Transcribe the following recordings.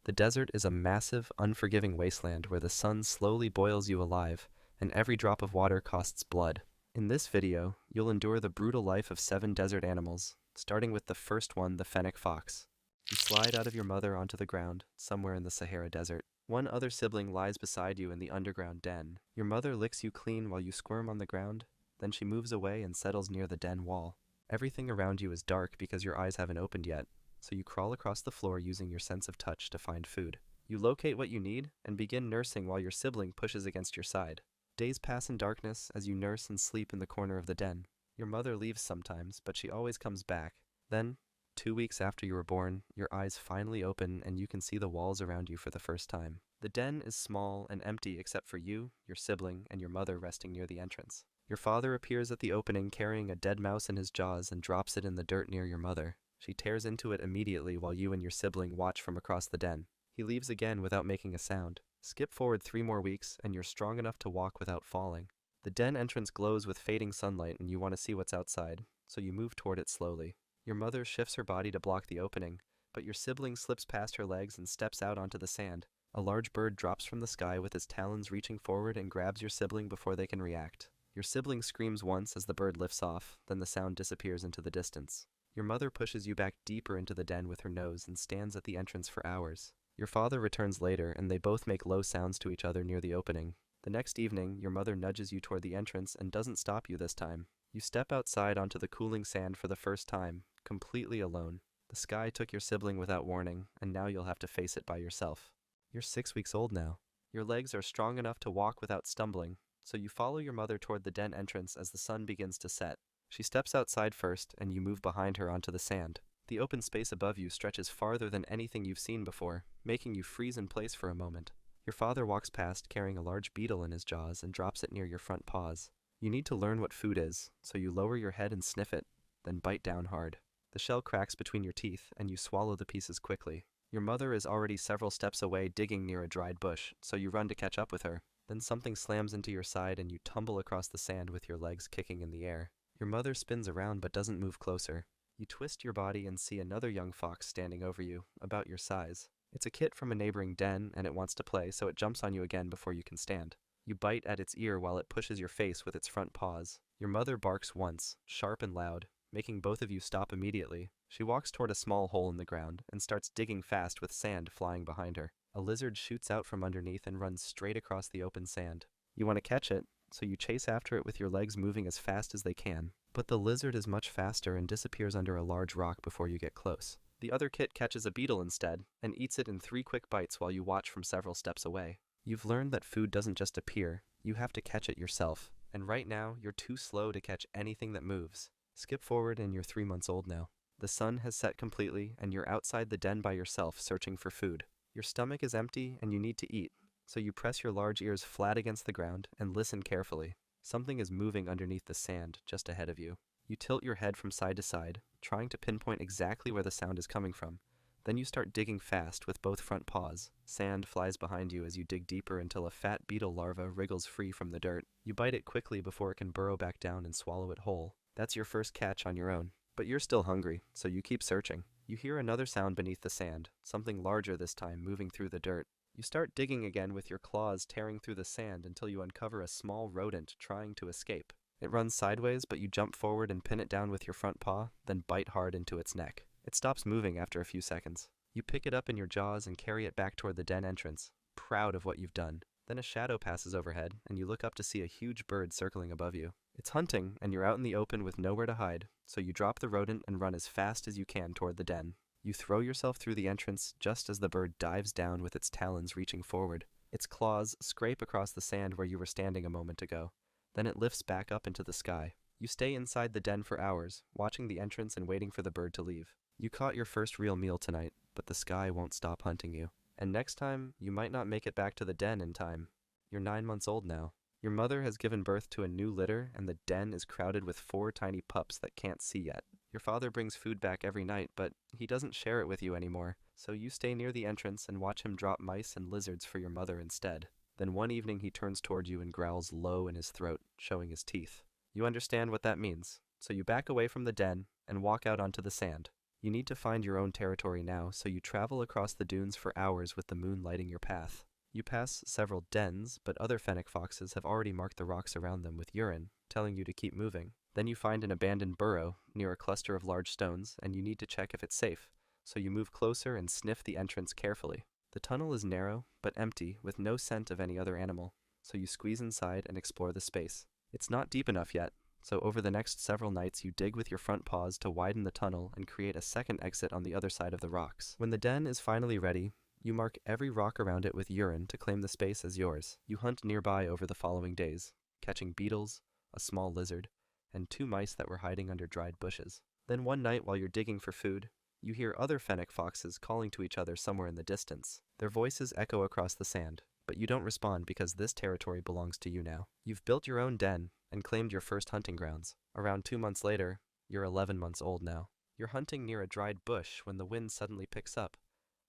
The desert is a massive, unforgiving wasteland where the sun slowly boils you alive, and every drop of water costs blood. In this video, you'll endure the brutal life of 7 desert animals, starting with the first one, the fennec fox. You slide out of your mother onto the ground, somewhere in the Sahara Desert. One other sibling lies beside you in the underground den. Your mother licks you clean while you squirm on the ground, then she moves away and settles near the den wall. Everything around you is dark because your eyes haven't opened yet, so you crawl across the floor using your sense of touch to find food. You locate what you need and begin nursing while your sibling pushes against your side. Days pass in darkness as you nurse and sleep in the corner of the den. Your mother leaves sometimes, but she always comes back. Then, 2 weeks after you were born, your eyes finally open and you can see the walls around you for the first time. The den is small and empty except for you, your sibling, and your mother resting near the entrance. Your father appears at the opening carrying a dead mouse in his jaws and drops it in the dirt near your mother. She tears into it immediately while you and your sibling watch from across the den. He leaves again without making a sound. Skip forward 3 more weeks and you're strong enough to walk without falling. The den entrance glows with fading sunlight and you want to see what's outside, so you move toward it slowly. Your mother shifts her body to block the opening, but your sibling slips past her legs and steps out onto the sand. A large bird drops from the sky with his talons reaching forward and grabs your sibling before they can react. Your sibling screams once as the bird lifts off, then the sound disappears into the distance. Your mother pushes you back deeper into the den with her nose and stands at the entrance for hours. Your father returns later and they both make low sounds to each other near the opening. The next evening, your mother nudges you toward the entrance and doesn't stop you this time. You step outside onto the cooling sand for the first time, completely alone. The sky took your sibling without warning, and now you'll have to face it by yourself. You're 6 weeks old now. Your legs are strong enough to walk without stumbling, so you follow your mother toward the den entrance as the sun begins to set. She steps outside first, and you move behind her onto the sand. The open space above you stretches farther than anything you've seen before, making you freeze in place for a moment. Your father walks past carrying a large beetle in his jaws and drops it near your front paws. You need to learn what food is, so you lower your head and sniff it, then bite down hard. The shell cracks between your teeth, and you swallow the pieces quickly. Your mother is already several steps away digging near a dried bush, so you run to catch up with her. Then something slams into your side and you tumble across the sand with your legs kicking in the air. Your mother spins around but doesn't move closer. You twist your body and see another young fox standing over you, about your size. It's a kit from a neighboring den and it wants to play, so it jumps on you again before you can stand. You bite at its ear while it pushes your face with its front paws. Your mother barks once, sharp and loud, making both of you stop immediately. She walks toward a small hole in the ground and starts digging fast with sand flying behind her. A lizard shoots out from underneath and runs straight across the open sand. You want to catch it, so you chase after it with your legs moving as fast as they can. But the lizard is much faster and disappears under a large rock before you get close. The other kit catches a beetle instead, and eats it in 3 quick bites while you watch from several steps away. You've learned that food doesn't just appear, you have to catch it yourself. And right now, you're too slow to catch anything that moves. Skip forward and you're 3 months old now. The sun has set completely, and you're outside the den by yourself searching for food. Your stomach is empty and you need to eat, so you press your large ears flat against the ground and listen carefully. Something is moving underneath the sand just ahead of you. You tilt your head from side to side, trying to pinpoint exactly where the sound is coming from. Then you start digging fast with both front paws. Sand flies behind you as you dig deeper until a fat beetle larva wriggles free from the dirt. You bite it quickly before it can burrow back down and swallow it whole. That's your first catch on your own. But you're still hungry, so you keep searching. You hear another sound beneath the sand, something larger this time moving through the dirt. You start digging again with your claws tearing through the sand until you uncover a small rodent trying to escape. It runs sideways, but you jump forward and pin it down with your front paw, then bite hard into its neck. It stops moving after a few seconds. You pick it up in your jaws and carry it back toward the den entrance, proud of what you've done. Then a shadow passes overhead, and you look up to see a huge bird circling above you. It's hunting, and you're out in the open with nowhere to hide, so you drop the rodent and run as fast as you can toward the den. You throw yourself through the entrance just as the bird dives down with its talons reaching forward. Its claws scrape across the sand where you were standing a moment ago. Then it lifts back up into the sky. You stay inside the den for hours, watching the entrance and waiting for the bird to leave. You caught your first real meal tonight, but the sky won't stop hunting you. And next time, you might not make it back to the den in time. You're 9 months old now. Your mother has given birth to a new litter, and the den is crowded with 4 tiny pups that can't see yet. Your father brings food back every night, but he doesn't share it with you anymore, so you stay near the entrance and watch him drop mice and lizards for your mother instead. Then one evening he turns toward you and growls low in his throat, showing his teeth. You understand what that means, so you back away from the den and walk out onto the sand. You need to find your own territory now, so you travel across the dunes for hours with the moon lighting your path. You pass several dens, but other fennec foxes have already marked the rocks around them with urine, telling you to keep moving. Then you find an abandoned burrow near a cluster of large stones, and you need to check if it's safe, so you move closer and sniff the entrance carefully. The tunnel is narrow, but empty, with no scent of any other animal, so you squeeze inside and explore the space. It's not deep enough yet, so over the next several nights you dig with your front paws to widen the tunnel and create a second exit on the other side of the rocks. When the den is finally ready, you mark every rock around it with urine to claim the space as yours. You hunt nearby over the following days, catching beetles, a small lizard, and 2 mice that were hiding under dried bushes. Then one night while you're digging for food, you hear other fennec foxes calling to each other somewhere in the distance. Their voices echo across the sand, but you don't respond because this territory belongs to you now. You've built your own den and claimed your first hunting grounds. Around 2 months later, you're 11 months old now. You're hunting near a dried bush when the wind suddenly picks up,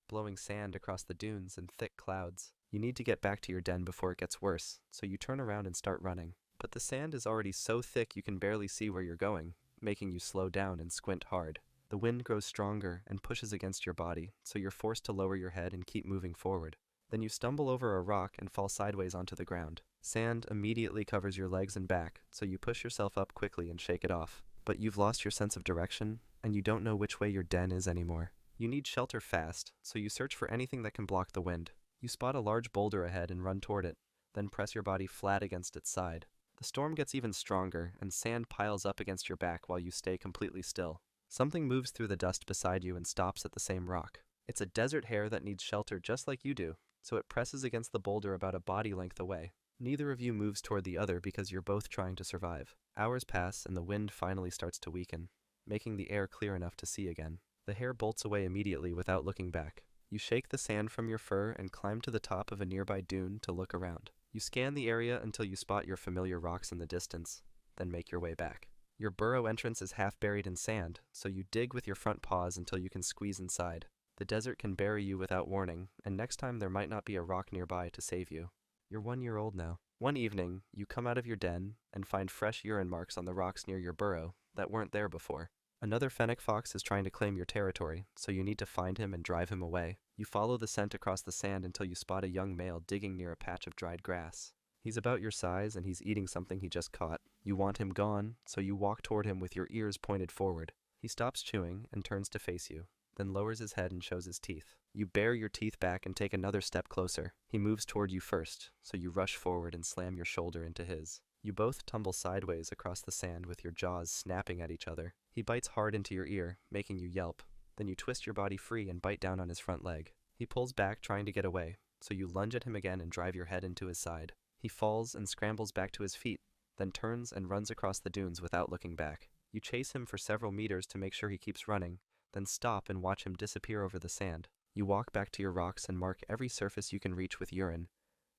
blowing sand across the dunes in thick clouds. You need to get back to your den before it gets worse, so you turn around and start running. But the sand is already so thick you can barely see where you're going, making you slow down and squint hard. The wind grows stronger and pushes against your body, so you're forced to lower your head and keep moving forward. Then you stumble over a rock and fall sideways onto the ground. Sand immediately covers your legs and back, so you push yourself up quickly and shake it off. But you've lost your sense of direction, and you don't know which way your den is anymore. You need shelter fast, so you search for anything that can block the wind. You spot a large boulder ahead and run toward it, then press your body flat against its side. The storm gets even stronger, and sand piles up against your back while you stay completely still. Something moves through the dust beside you and stops at the same rock. It's a desert hare that needs shelter just like you do, so it presses against the boulder about a body length away. Neither of you moves toward the other because you're both trying to survive. Hours pass and the wind finally starts to weaken, making the air clear enough to see again. The hare bolts away immediately without looking back. You shake the sand from your fur and climb to the top of a nearby dune to look around. You scan the area until you spot your familiar rocks in the distance, then make your way back. Your burrow entrance is half buried in sand, so you dig with your front paws until you can squeeze inside. The desert can bury you without warning, and next time there might not be a rock nearby to save you. You're 1 year old now. One evening, you come out of your den and find fresh urine marks on the rocks near your burrow that weren't there before. Another fennec fox is trying to claim your territory, so you need to find him and drive him away. You follow the scent across the sand until you spot a young male digging near a patch of dried grass. He's about your size and he's eating something he just caught. You want him gone, so you walk toward him with your ears pointed forward. He stops chewing and turns to face you, then lowers his head and shows his teeth. You bare your teeth back and take another step closer. He moves toward you first, so you rush forward and slam your shoulder into his. You both tumble sideways across the sand with your jaws snapping at each other. He bites hard into your ear, making you yelp. Then you twist your body free and bite down on his front leg. He pulls back, trying to get away, so you lunge at him again and drive your head into his side. He falls and scrambles back to his feet, then turns and runs across the dunes without looking back. You chase him for several meters to make sure he keeps running, then stop and watch him disappear over the sand. You walk back to your rocks and mark every surface you can reach with urine,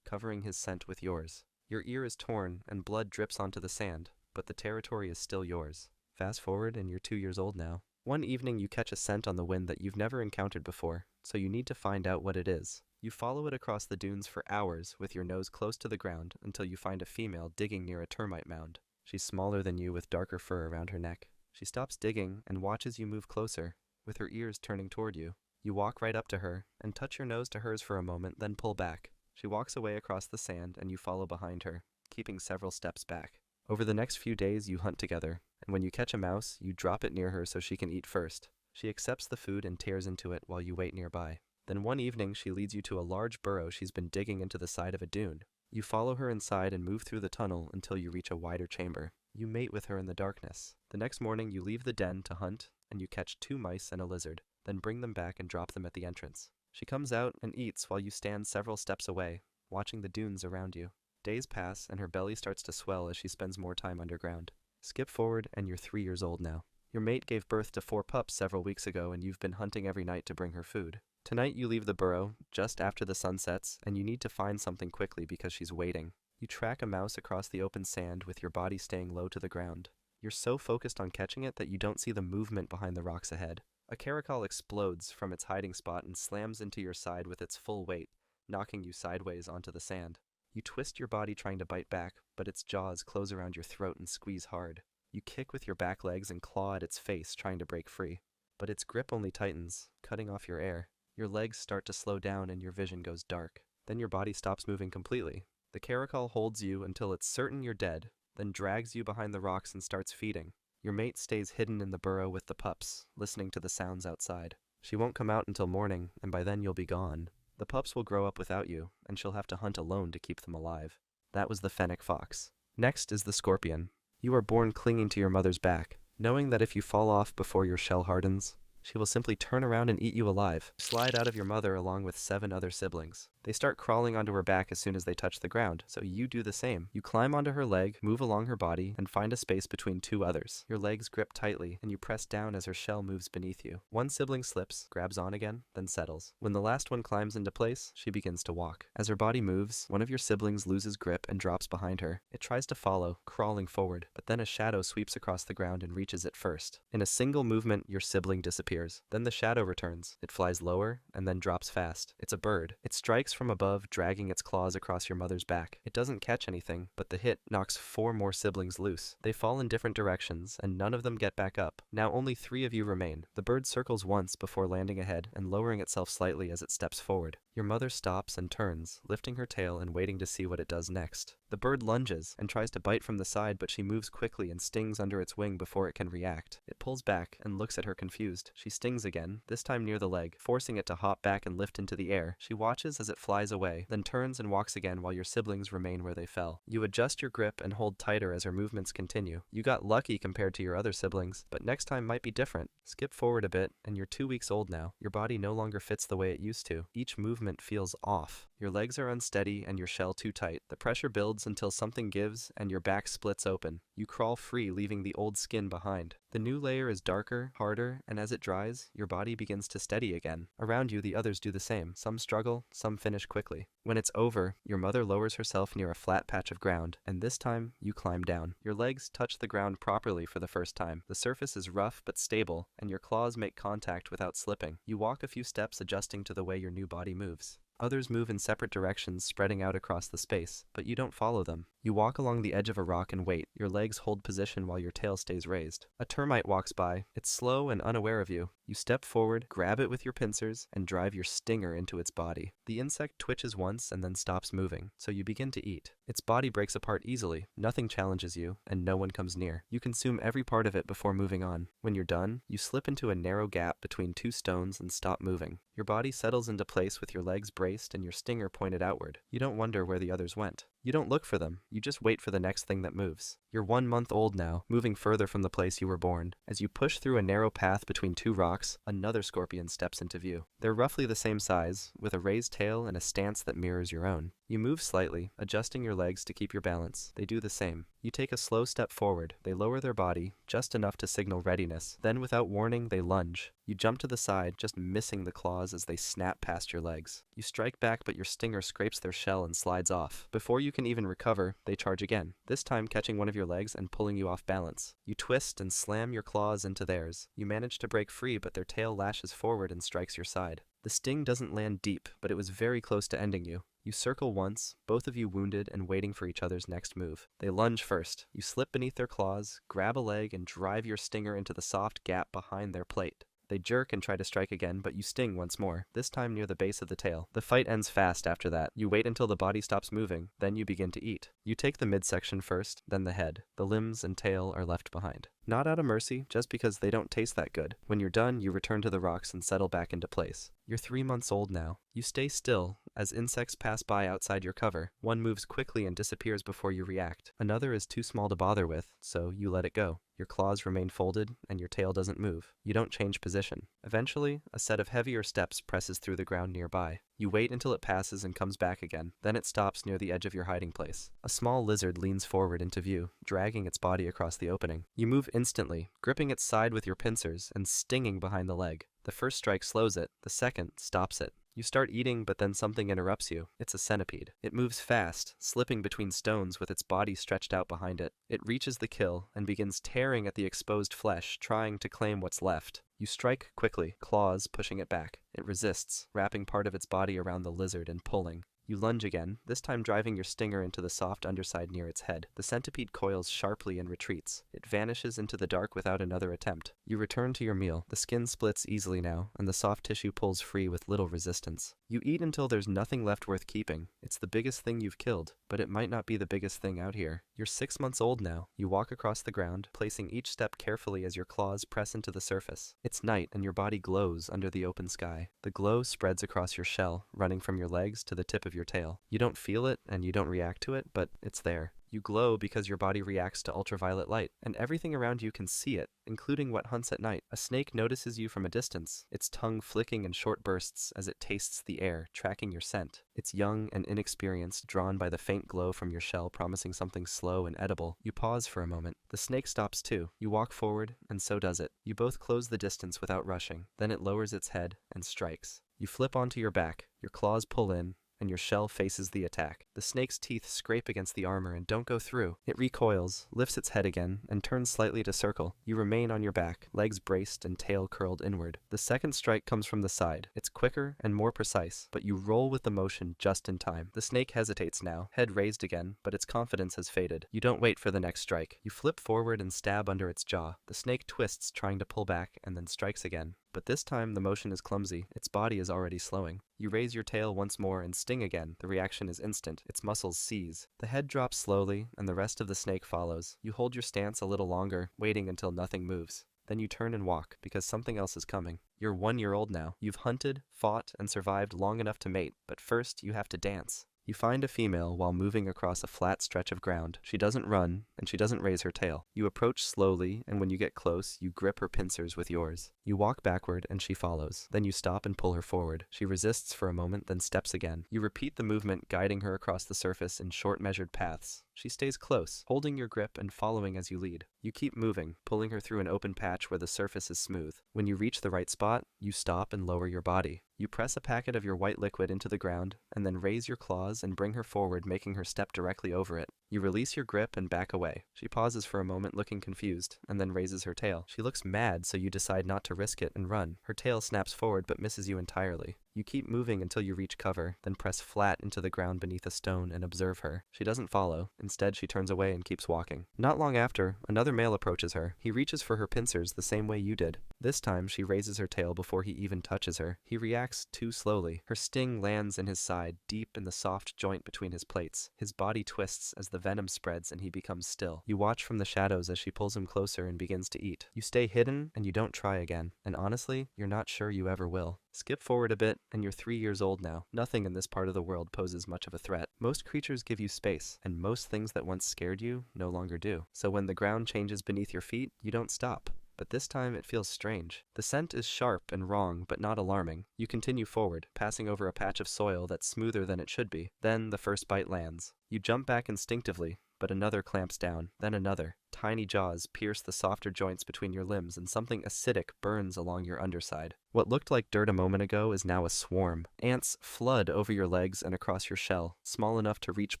covering his scent with yours. Your ear is torn and blood drips onto the sand, but the territory is still yours. Fast forward and you're 2 years old now. One evening you catch a scent on the wind that you've never encountered before, so you need to find out what it is. You follow it across the dunes for hours with your nose close to the ground until you find a female digging near a termite mound. She's smaller than you with darker fur around her neck. She stops digging and watches you move closer, with her ears turning toward you. You walk right up to her and touch your nose to hers for a moment, then pull back. She walks away across the sand and you follow behind her, keeping several steps back. Over the next few days you hunt together, and when you catch a mouse, you drop it near her so she can eat first. She accepts the food and tears into it while you wait nearby. Then one evening she leads you to a large burrow she's been digging into the side of a dune. You follow her inside and move through the tunnel until you reach a wider chamber. You mate with her in the darkness. The next morning you leave the den to hunt, and you catch 2 mice and a lizard, then bring them back and drop them at the entrance. She comes out and eats while you stand several steps away, watching the dunes around you. Days pass and her belly starts to swell as she spends more time underground. Skip forward and you're 3 years old now. Your mate gave birth to 4 pups several weeks ago and you've been hunting every night to bring her food. Tonight you leave the burrow just after the sun sets and you need to find something quickly because she's waiting. You track a mouse across the open sand with your body staying low to the ground. You're so focused on catching it that you don't see the movement behind the rocks ahead. A caracal explodes from its hiding spot and slams into your side with its full weight, knocking you sideways onto the sand. You twist your body trying to bite back, but its jaws close around your throat and squeeze hard. You kick with your back legs and claw at its face, trying to break free. but its grip only tightens, cutting off your air. Your legs start to slow down and your vision goes dark. Then your body stops moving completely. The caracal holds you until it's certain you're dead, then drags you behind the rocks and starts feeding. Your mate stays hidden in the burrow with the pups, listening to the sounds outside. She won't come out until morning, and by then you'll be gone. The pups will grow up without you, and she'll have to hunt alone to keep them alive. That was the fennec fox. Next is the scorpion. You are born clinging to your mother's back, knowing that if you fall off before your shell hardens, she will simply turn around and eat you alive. Slide out of your mother along with 7 other siblings. They start crawling onto her back as soon as they touch the ground, so you do the same. You climb onto her leg, move along her body, and find a space between 2 others. Your legs grip tightly, and you press down as her shell moves beneath you. One sibling slips, grabs on again, then settles. When the last one climbs into place, she begins to walk. As her body moves, one of your siblings loses grip and drops behind her. It tries to follow, crawling forward, but then a shadow sweeps across the ground and reaches it first. In a single movement, your sibling disappears. Then the shadow returns. It flies lower, and then drops fast. It's a bird. It strikes from above, dragging its claws across your mother's back. It doesn't catch anything, but the hit knocks 4 more siblings loose. They fall in different directions, and none of them get back up. Now only 3 of you remain. The bird circles once before landing ahead and lowering itself slightly as it steps forward. Your mother stops and turns, lifting her tail and waiting to see what it does next. The bird lunges and tries to bite from the side, but she moves quickly and stings under its wing before it can react. It pulls back and looks at her confused. She stings again, this time near the leg, forcing it to hop back and lift into the air. She watches as it flies away, then turns and walks again while your siblings remain where they fell. You adjust your grip and hold tighter as her movements continue. You got lucky compared to your other siblings, but next time might be different. Skip forward a bit, and you're 2 weeks old now. Your body no longer fits the way it used to. Each movement feels off. Your legs are unsteady and your shell too tight. The pressure builds until something gives and your back splits open. You crawl free, leaving the old skin behind. The new layer is darker, harder, and as it dries, your body begins to steady again. Around you, the others do the same. Some struggle, some finish quickly. When it's over, your mother lowers herself near a flat patch of ground, and this time, you climb down. Your legs touch the ground properly for the first time. The surface is rough but stable, and your claws make contact without slipping. You walk a few steps, adjusting to the way your new body moves. Others move in separate directions, spreading out across the space, but you don't follow them. You walk along the edge of a rock and wait. Your legs hold position while your tail stays raised. A termite walks by. It's slow and unaware of you. You step forward, grab it with your pincers, and drive your stinger into its body. The insect twitches once and then stops moving, so you begin to eat. Its body breaks apart easily. Nothing challenges you, and no one comes near. You consume every part of it before moving on. When you're done, you slip into a narrow gap between 2 stones and stop moving. Your body settles into place with your legs braced and your stinger pointed outward. You don't wonder where the others went. You don't look for them, you just wait for the next thing that moves. You're 1 month old now, moving further from the place you were born. As you push through a narrow path between 2 rocks, another scorpion steps into view. They're roughly the same size, with a raised tail and a stance that mirrors your own. You move slightly, adjusting your legs to keep your balance. They do the same. You take a slow step forward. They lower their body, just enough to signal readiness. Then, without warning, they lunge. You jump to the side, just missing the claws as they snap past your legs. You strike back, but your stinger scrapes their shell and slides off. Before you can even recover, they charge again, this time catching one of your legs and pulling you off balance. You twist and slam your claws into theirs. You manage to break free, but their tail lashes forward and strikes your side. The sting doesn't land deep, but it was very close to ending you. You circle once, both of you wounded and waiting for each other's next move. They lunge first. You slip beneath their claws, grab a leg, and drive your stinger into the soft gap behind their plate. They jerk and try to strike again, but you sting once more, this time near the base of the tail. The fight ends fast after that. You wait until the body stops moving, then you begin to eat. You take the midsection first, then the head. The limbs and tail are left behind. Not out of mercy, just because they don't taste that good. When you're done, you return to the rocks and settle back into place. You're 3 months old now. You stay still as insects pass by outside your cover. One moves quickly and disappears before you react. Another is too small to bother with, so you let it go. Your claws remain folded, and your tail doesn't move. You don't change position. Eventually, a set of heavier steps presses through the ground nearby. You wait until it passes and comes back again. Then it stops near the edge of your hiding place. A small lizard leans forward into view, dragging its body across the opening. You move instantly, gripping its side with your pincers and stinging behind the leg. The first strike slows it, the second stops it. You start eating, but then something interrupts you. It's a centipede. It moves fast, slipping between stones with its body stretched out behind it. It reaches the kill and begins tearing at the exposed flesh, trying to claim what's left. You strike quickly, claws pushing it back. It resists, wrapping part of its body around the lizard and pulling. You You lunge again, this time driving your stinger into the soft underside near its head. The centipede coils sharply and retreats. It vanishes into the dark without another attempt. You return to your meal. The skin splits easily now, and the soft tissue pulls free with little resistance. You eat until there's nothing left worth keeping. It's the biggest thing you've killed, but it might not be the biggest thing out here. You're 6 months old now. You walk across the ground, placing each step carefully as your claws press into the surface. It's night, and your body glows under the open sky. The glow spreads across your shell, running from your legs to the tip of your tail. You don't feel it, and you don't react to it, but it's there. You glow because your body reacts to ultraviolet light, and everything around you can see it, including what hunts at night. A snake notices you from a distance, its tongue flicking in short bursts as it tastes the air, tracking your scent. It's young and inexperienced, drawn by the faint glow from your shell promising something slow and edible. You pause for a moment. The snake stops too. You walk forward, and so does it. You both close the distance without rushing. Then it lowers its head and strikes. You flip onto your back. Your claws pull in, and your shell faces the attack. The snake's teeth scrape against the armor and don't go through. It recoils, lifts its head again, and turns slightly to circle. You remain on your back, legs braced and tail curled inward. The second strike comes from the side. It's quicker and more precise, but you roll with the motion just in time. The snake hesitates now, head raised again, but its confidence has faded. You don't wait for the next strike. You flip forward and stab under its jaw. The snake twists, trying to pull back, and then strikes again. But this time the motion is clumsy. Its body is already slowing. You raise your tail once more and sting again. The reaction is instant. Its muscles seize. The head drops slowly, and the rest of the snake follows. You hold your stance a little longer, waiting until nothing moves. Then you turn and walk, because something else is coming. You're 1 year old now. You've hunted, fought, and survived long enough to mate, but first you have to dance. You find a female while moving across a flat stretch of ground. She doesn't run, and she doesn't raise her tail. You approach slowly, and when you get close, you grip her pincers with yours. You walk backward, and she follows. Then you stop and pull her forward. She resists for a moment, then steps again. You repeat the movement, guiding her across the surface in short, measured paths. She stays close, holding your grip and following as you lead. You keep moving, pulling her through an open patch where the surface is smooth. When you reach the right spot, you stop and lower your body. You press a packet of your white liquid into the ground, and then raise your claws and bring her forward, making her step directly over it. You release your grip and back away. She pauses for a moment, looking confused, and then raises her tail. She looks mad, so you decide not to risk it and run. Her tail snaps forward but misses you entirely. You keep moving until you reach cover, then press flat into the ground beneath a stone and observe her. She doesn't follow. Instead, she turns away and keeps walking. Not long after, another male approaches her. He reaches for her pincers the same way you did. This time, she raises her tail before he even touches her. He reacts too slowly. Her sting lands in his side, deep in the soft joint between his plates. His body twists as the venom spreads and he becomes still. You watch from the shadows as she pulls him closer and begins to eat. You stay hidden and you don't try again. And honestly, you're not sure you ever will. Skip forward a bit, and you're 3 years old now. Nothing in this part of the world poses much of a threat. Most creatures give you space, and most things that once scared you no longer do. So when the ground changes beneath your feet, you don't stop. But this time it feels strange. The scent is sharp and wrong, but not alarming. You continue forward, passing over a patch of soil that's smoother than it should be. Then the first bite lands. You jump back instinctively, but another clamps down, then another. Tiny jaws pierce the softer joints between your limbs, and something acidic burns along your underside. What looked like dirt a moment ago is now a swarm. Ants flood over your legs and across your shell, small enough to reach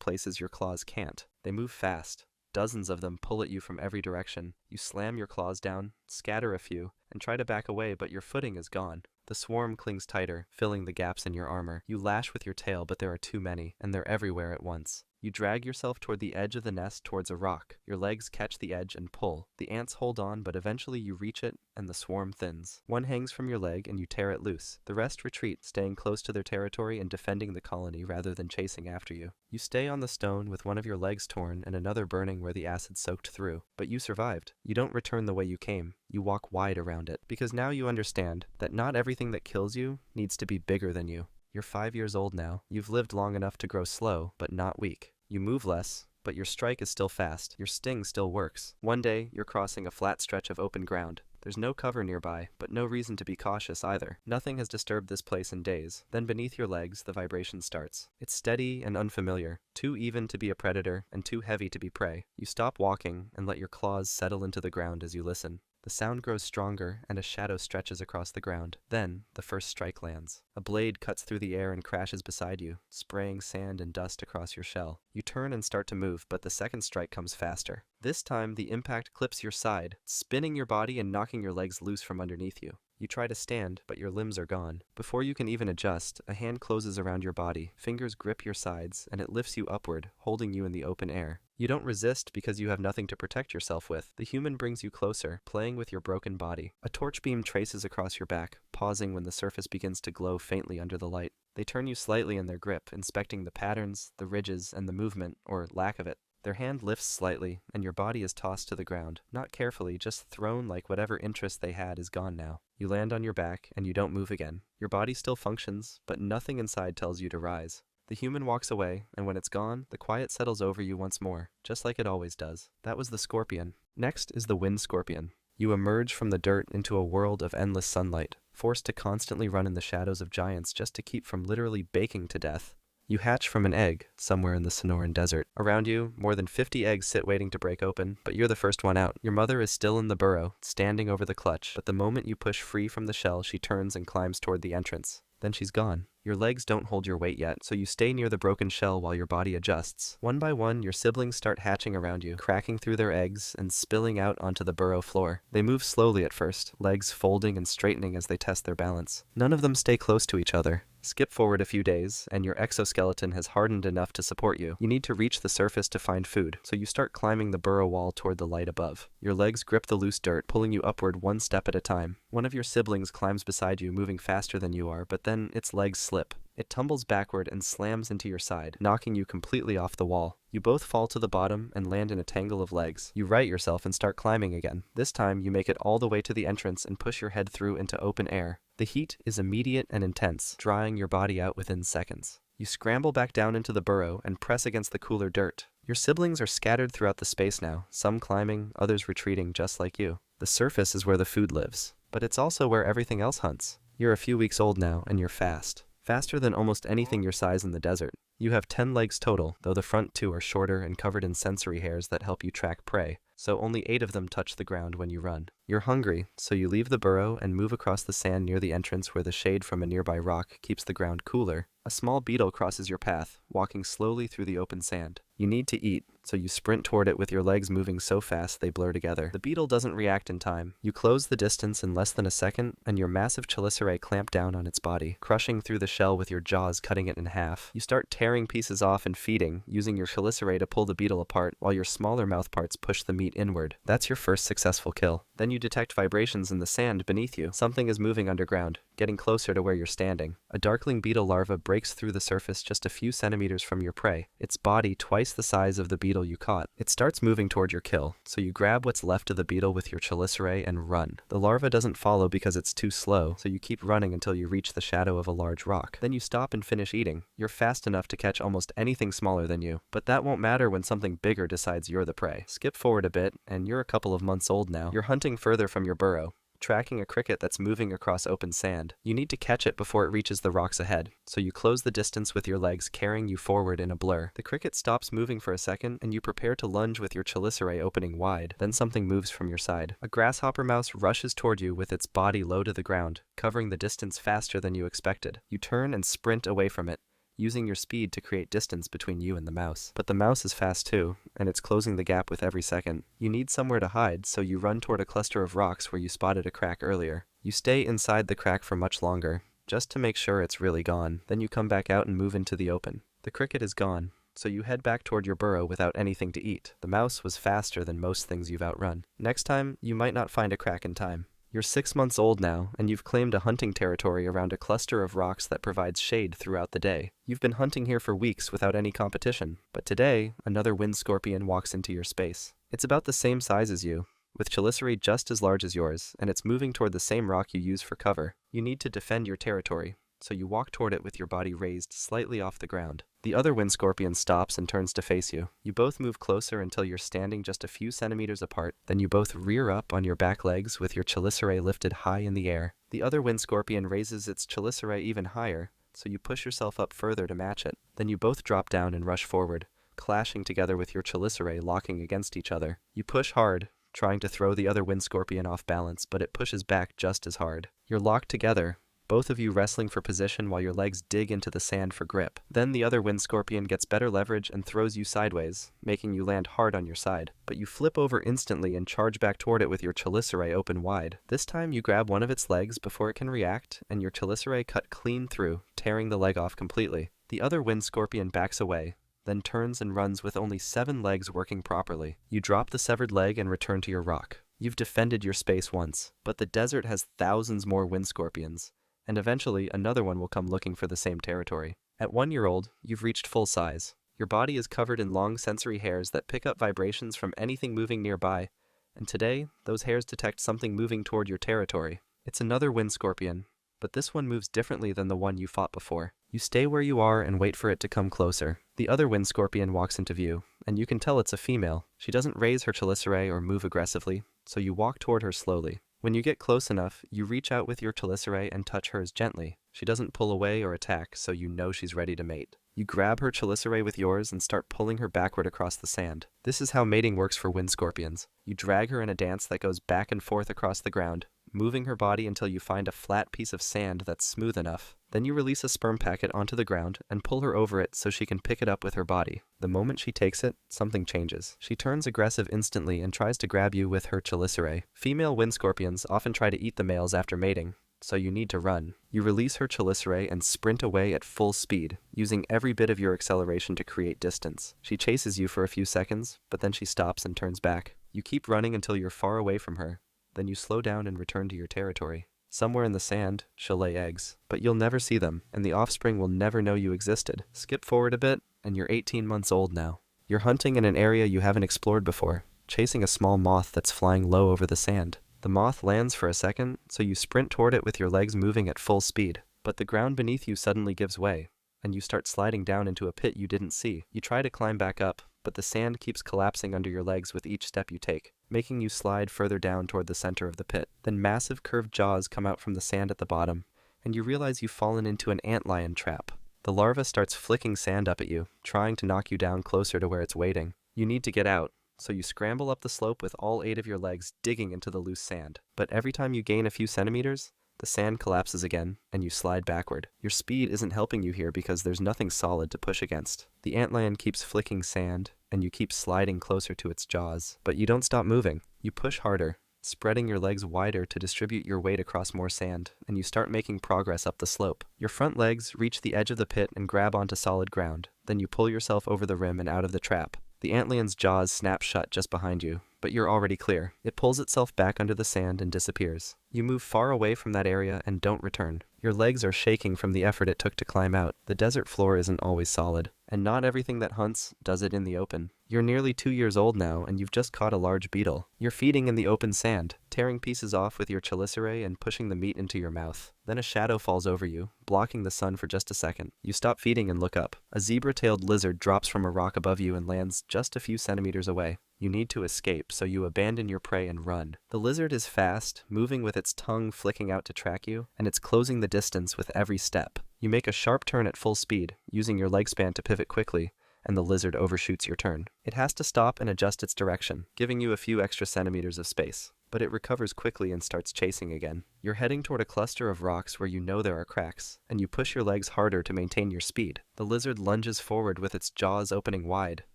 places your claws can't. They move fast. Dozens of them pull at you from every direction. You slam your claws down, scatter a few, and try to back away, but your footing is gone. The swarm clings tighter, filling the gaps in your armor. You lash with your tail, but there are too many, and they're everywhere at once. You drag yourself toward the edge of the nest towards a rock. Your legs catch the edge and pull. The ants hold on, but eventually you reach it, and the swarm thins. One hangs from your leg, and you tear it loose. The rest retreat, staying close to their territory and defending the colony rather than chasing after you. You stay on the stone with one of your legs torn and another burning where the acid soaked through. But you survived. You don't return the way you came. You walk wide around it, because now you understand that not everything that kills you needs to be bigger than you. You're 5 years old now. You've lived long enough to grow slow, but not weak. You move less, but your strike is still fast. Your sting still works. One day, you're crossing a flat stretch of open ground. There's no cover nearby, but no reason to be cautious either. Nothing has disturbed this place in days. Then beneath your legs, the vibration starts. It's steady and unfamiliar, too even to be a predator and too heavy to be prey. You stop walking and let your claws settle into the ground as you listen. The sound grows stronger, and a shadow stretches across the ground. Then, the first strike lands. A blade cuts through the air and crashes beside you, spraying sand and dust across your shell. You turn and start to move, but the second strike comes faster. This time, the impact clips your side, spinning your body and knocking your legs loose from underneath you. You try to stand, but your limbs are gone. Before you can even adjust, a hand closes around your body, fingers grip your sides, and it lifts you upward, holding you in the open air. You don't resist because you have nothing to protect yourself with. The human brings you closer, playing with your broken body. A torch beam traces across your back, pausing when the surface begins to glow faintly under the light. They turn you slightly in their grip, inspecting the patterns, the ridges, and the movement, or lack of it. Their hand lifts slightly, and your body is tossed to the ground. Not carefully, just thrown like whatever interest they had is gone now. You land on your back, and you don't move again. Your body still functions, but nothing inside tells you to rise. The human walks away, and when it's gone, the quiet settles over you once more, just like it always does. That was the scorpion. Next is the wind scorpion. You emerge from the dirt into a world of endless sunlight, forced to constantly run in the shadows of giants just to keep from literally baking to death. You hatch from an egg, somewhere in the Sonoran Desert. Around you, more than 50 eggs sit waiting to break open, but you're the first one out. Your mother is still in the burrow, standing over the clutch, but the moment you push free from the shell, she turns and climbs toward the entrance. Then she's gone. Your legs don't hold your weight yet, so you stay near the broken shell while your body adjusts. One by one, your siblings start hatching around you, cracking through their eggs and spilling out onto the burrow floor. They move slowly at first, legs folding and straightening as they test their balance. None of them stay close to each other. Skip forward a few days, and your exoskeleton has hardened enough to support you. You need to reach the surface to find food, so you start climbing the burrow wall toward the light above. Your legs grip the loose dirt, pulling you upward one step at a time. One of your siblings climbs beside you, moving faster than you are, but then its legs slip. It tumbles backward and slams into your side, knocking you completely off the wall. You both fall to the bottom and land in a tangle of legs. You right yourself and start climbing again. This time, you make it all the way to the entrance and push your head through into open air. The heat is immediate and intense, drying your body out within seconds. You scramble back down into the burrow and press against the cooler dirt. Your siblings are scattered throughout the space now, some climbing, others retreating just like you. The surface is where the food lives, but it's also where everything else hunts. You're a few weeks old now, and you're fast. Faster than almost anything your size in the desert. You have 10 legs total, though the front 2 are shorter and covered in sensory hairs that help you track prey, so only 8 of them touch the ground when you run. You're hungry, so you leave the burrow and move across the sand near the entrance where the shade from a nearby rock keeps the ground cooler. A small beetle crosses your path, walking slowly through the open sand. You need to eat, so you sprint toward it with your legs moving so fast they blur together. The beetle doesn't react in time. You close the distance in less than a second, and your massive chelicerae clamp down on its body, crushing through the shell with your jaws cutting it in half. You start tearing pieces off and feeding, using your chelicerae to pull the beetle apart, while your smaller mouthparts push the meat inward. That's your first successful kill. Then you detect vibrations in the sand beneath you. Something is moving underground, getting closer to where you're standing. A darkling beetle larva breaks through the surface just a few centimeters from your prey, its body twice the size of the beetle you caught. It starts moving toward your kill, so you grab what's left of the beetle with your chelicerae and run. The larva doesn't follow because it's too slow, so you keep running until you reach the shadow of a large rock. Then you stop and finish eating. You're fast enough to catch almost anything smaller than you, but that won't matter when something bigger decides you're the prey. Skip forward a bit, and you're a couple of months old now. You're hunting further from your burrow, tracking a cricket that's moving across open sand. You need to catch it before it reaches the rocks ahead, so you close the distance with your legs carrying you forward in a blur. The cricket stops moving for a second, and you prepare to lunge with your chelicerae opening wide. Then something moves from your side. A grasshopper mouse rushes toward you with its body low to the ground, covering the distance faster than you expected. You turn and sprint away from it, using your speed to create distance between you and the mouse. But the mouse is fast too, and it's closing the gap with every second. You need somewhere to hide, so you run toward a cluster of rocks where you spotted a crack earlier. You stay inside the crack for much longer, just to make sure it's really gone. Then you come back out and move into the open. The cricket is gone, so you head back toward your burrow without anything to eat. The mouse was faster than most things you've outrun. Next time, you might not find a crack in time. You're 6 months old now, and you've claimed a hunting territory around a cluster of rocks that provides shade throughout the day. You've been hunting here for weeks without any competition, but today, another wind scorpion walks into your space. It's about the same size as you, with chelicerae just as large as yours, and it's moving toward the same rock you use for cover. You need to defend your territory, so you walk toward it with your body raised slightly off the ground. The other wind scorpion stops and turns to face you. You both move closer until you're standing just a few centimeters apart. Then you both rear up on your back legs with your chelicerae lifted high in the air. The other wind scorpion raises its chelicerae even higher, so you push yourself up further to match it. Then you both drop down and rush forward, clashing together with your chelicerae locking against each other. You push hard, trying to throw the other wind scorpion off balance, but it pushes back just as hard. You're locked together, both of you wrestling for position while your legs dig into the sand for grip. Then the other wind scorpion gets better leverage and throws you sideways, making you land hard on your side. But you flip over instantly and charge back toward it with your chelicerae open wide. This time you grab one of its legs before it can react, and your chelicerae cut clean through, tearing the leg off completely. The other wind scorpion backs away, then turns and runs with only 7 legs working properly. You drop the severed leg and return to your rock. You've defended your space once, but the desert has thousands more wind scorpions, and eventually another one will come looking for the same territory. At 1 year old, you've reached full size. Your body is covered in long sensory hairs that pick up vibrations from anything moving nearby, and today, those hairs detect something moving toward your territory. It's another wind scorpion, but this one moves differently than the one you fought before. You stay where you are and wait for it to come closer. The other wind scorpion walks into view, and you can tell it's a female. She doesn't raise her chelicerae or move aggressively, so you walk toward her slowly. When you get close enough, you reach out with your chelicerae and touch hers gently. She doesn't pull away or attack, so you know she's ready to mate. You grab her chelicerae with yours and start pulling her backward across the sand. This is how mating works for wind scorpions. You drag her in a dance that goes back and forth across the ground, moving her body until you find a flat piece of sand that's smooth enough. Then you release a sperm packet onto the ground and pull her over it so she can pick it up with her body. The moment she takes it, something changes. She turns aggressive instantly and tries to grab you with her chelicerae. Female wind scorpions often try to eat the males after mating, so you need to run. You release her chelicerae and sprint away at full speed, using every bit of your acceleration to create distance. She chases you for a few seconds, but then she stops and turns back. You keep running until you're far away from her. Then you slow down and return to your territory. Somewhere in the sand, she'll lay eggs, but you'll never see them, and the offspring will never know you existed. Skip forward a bit, and you're 18 months old now. You're hunting in an area you haven't explored before, chasing a small moth that's flying low over the sand. The moth lands for a second, so you sprint toward it with your legs moving at full speed. But the ground beneath you suddenly gives way, and you start sliding down into a pit you didn't see. You try to climb back up, but the sand keeps collapsing under your legs with each step you take, making you slide further down toward the center of the pit. Then massive curved jaws come out from the sand at the bottom, and you realize you've fallen into an antlion trap. The larva starts flicking sand up at you, trying to knock you down closer to where it's waiting. You need to get out, so you scramble up the slope with all 8 of your legs digging into the loose sand. But every time you gain a few centimeters, the sand collapses again, and you slide backward. Your speed isn't helping you here because there's nothing solid to push against. The antlion keeps flicking sand, and you keep sliding closer to its jaws. But you don't stop moving. You push harder, spreading your legs wider to distribute your weight across more sand, and you start making progress up the slope. Your front legs reach the edge of the pit and grab onto solid ground. Then you pull yourself over the rim and out of the trap. The antlion's jaws snap shut just behind you, but you're already clear. It pulls itself back under the sand and disappears. You move far away from that area and don't return. Your legs are shaking from the effort it took to climb out. The desert floor isn't always solid, and not everything that hunts does it in the open. You're nearly 2 years old now, and you've just caught a large beetle. You're feeding in the open sand, tearing pieces off with your chelicerae and pushing the meat into your mouth. Then a shadow falls over you, blocking the sun for just a second. You stop feeding and look up. A zebra-tailed lizard drops from a rock above you and lands just a few centimeters away. You need to escape, so you abandon your prey and run. The lizard is fast, moving with its tongue flicking out to track you, and it's closing the distance with every step. You make a sharp turn at full speed, using your leg span to pivot quickly, and the lizard overshoots your turn. It has to stop and adjust its direction, giving you a few extra centimeters of space. But it recovers quickly and starts chasing again. You're heading toward a cluster of rocks where you know there are cracks, and you push your legs harder to maintain your speed. The lizard lunges forward with its jaws opening wide,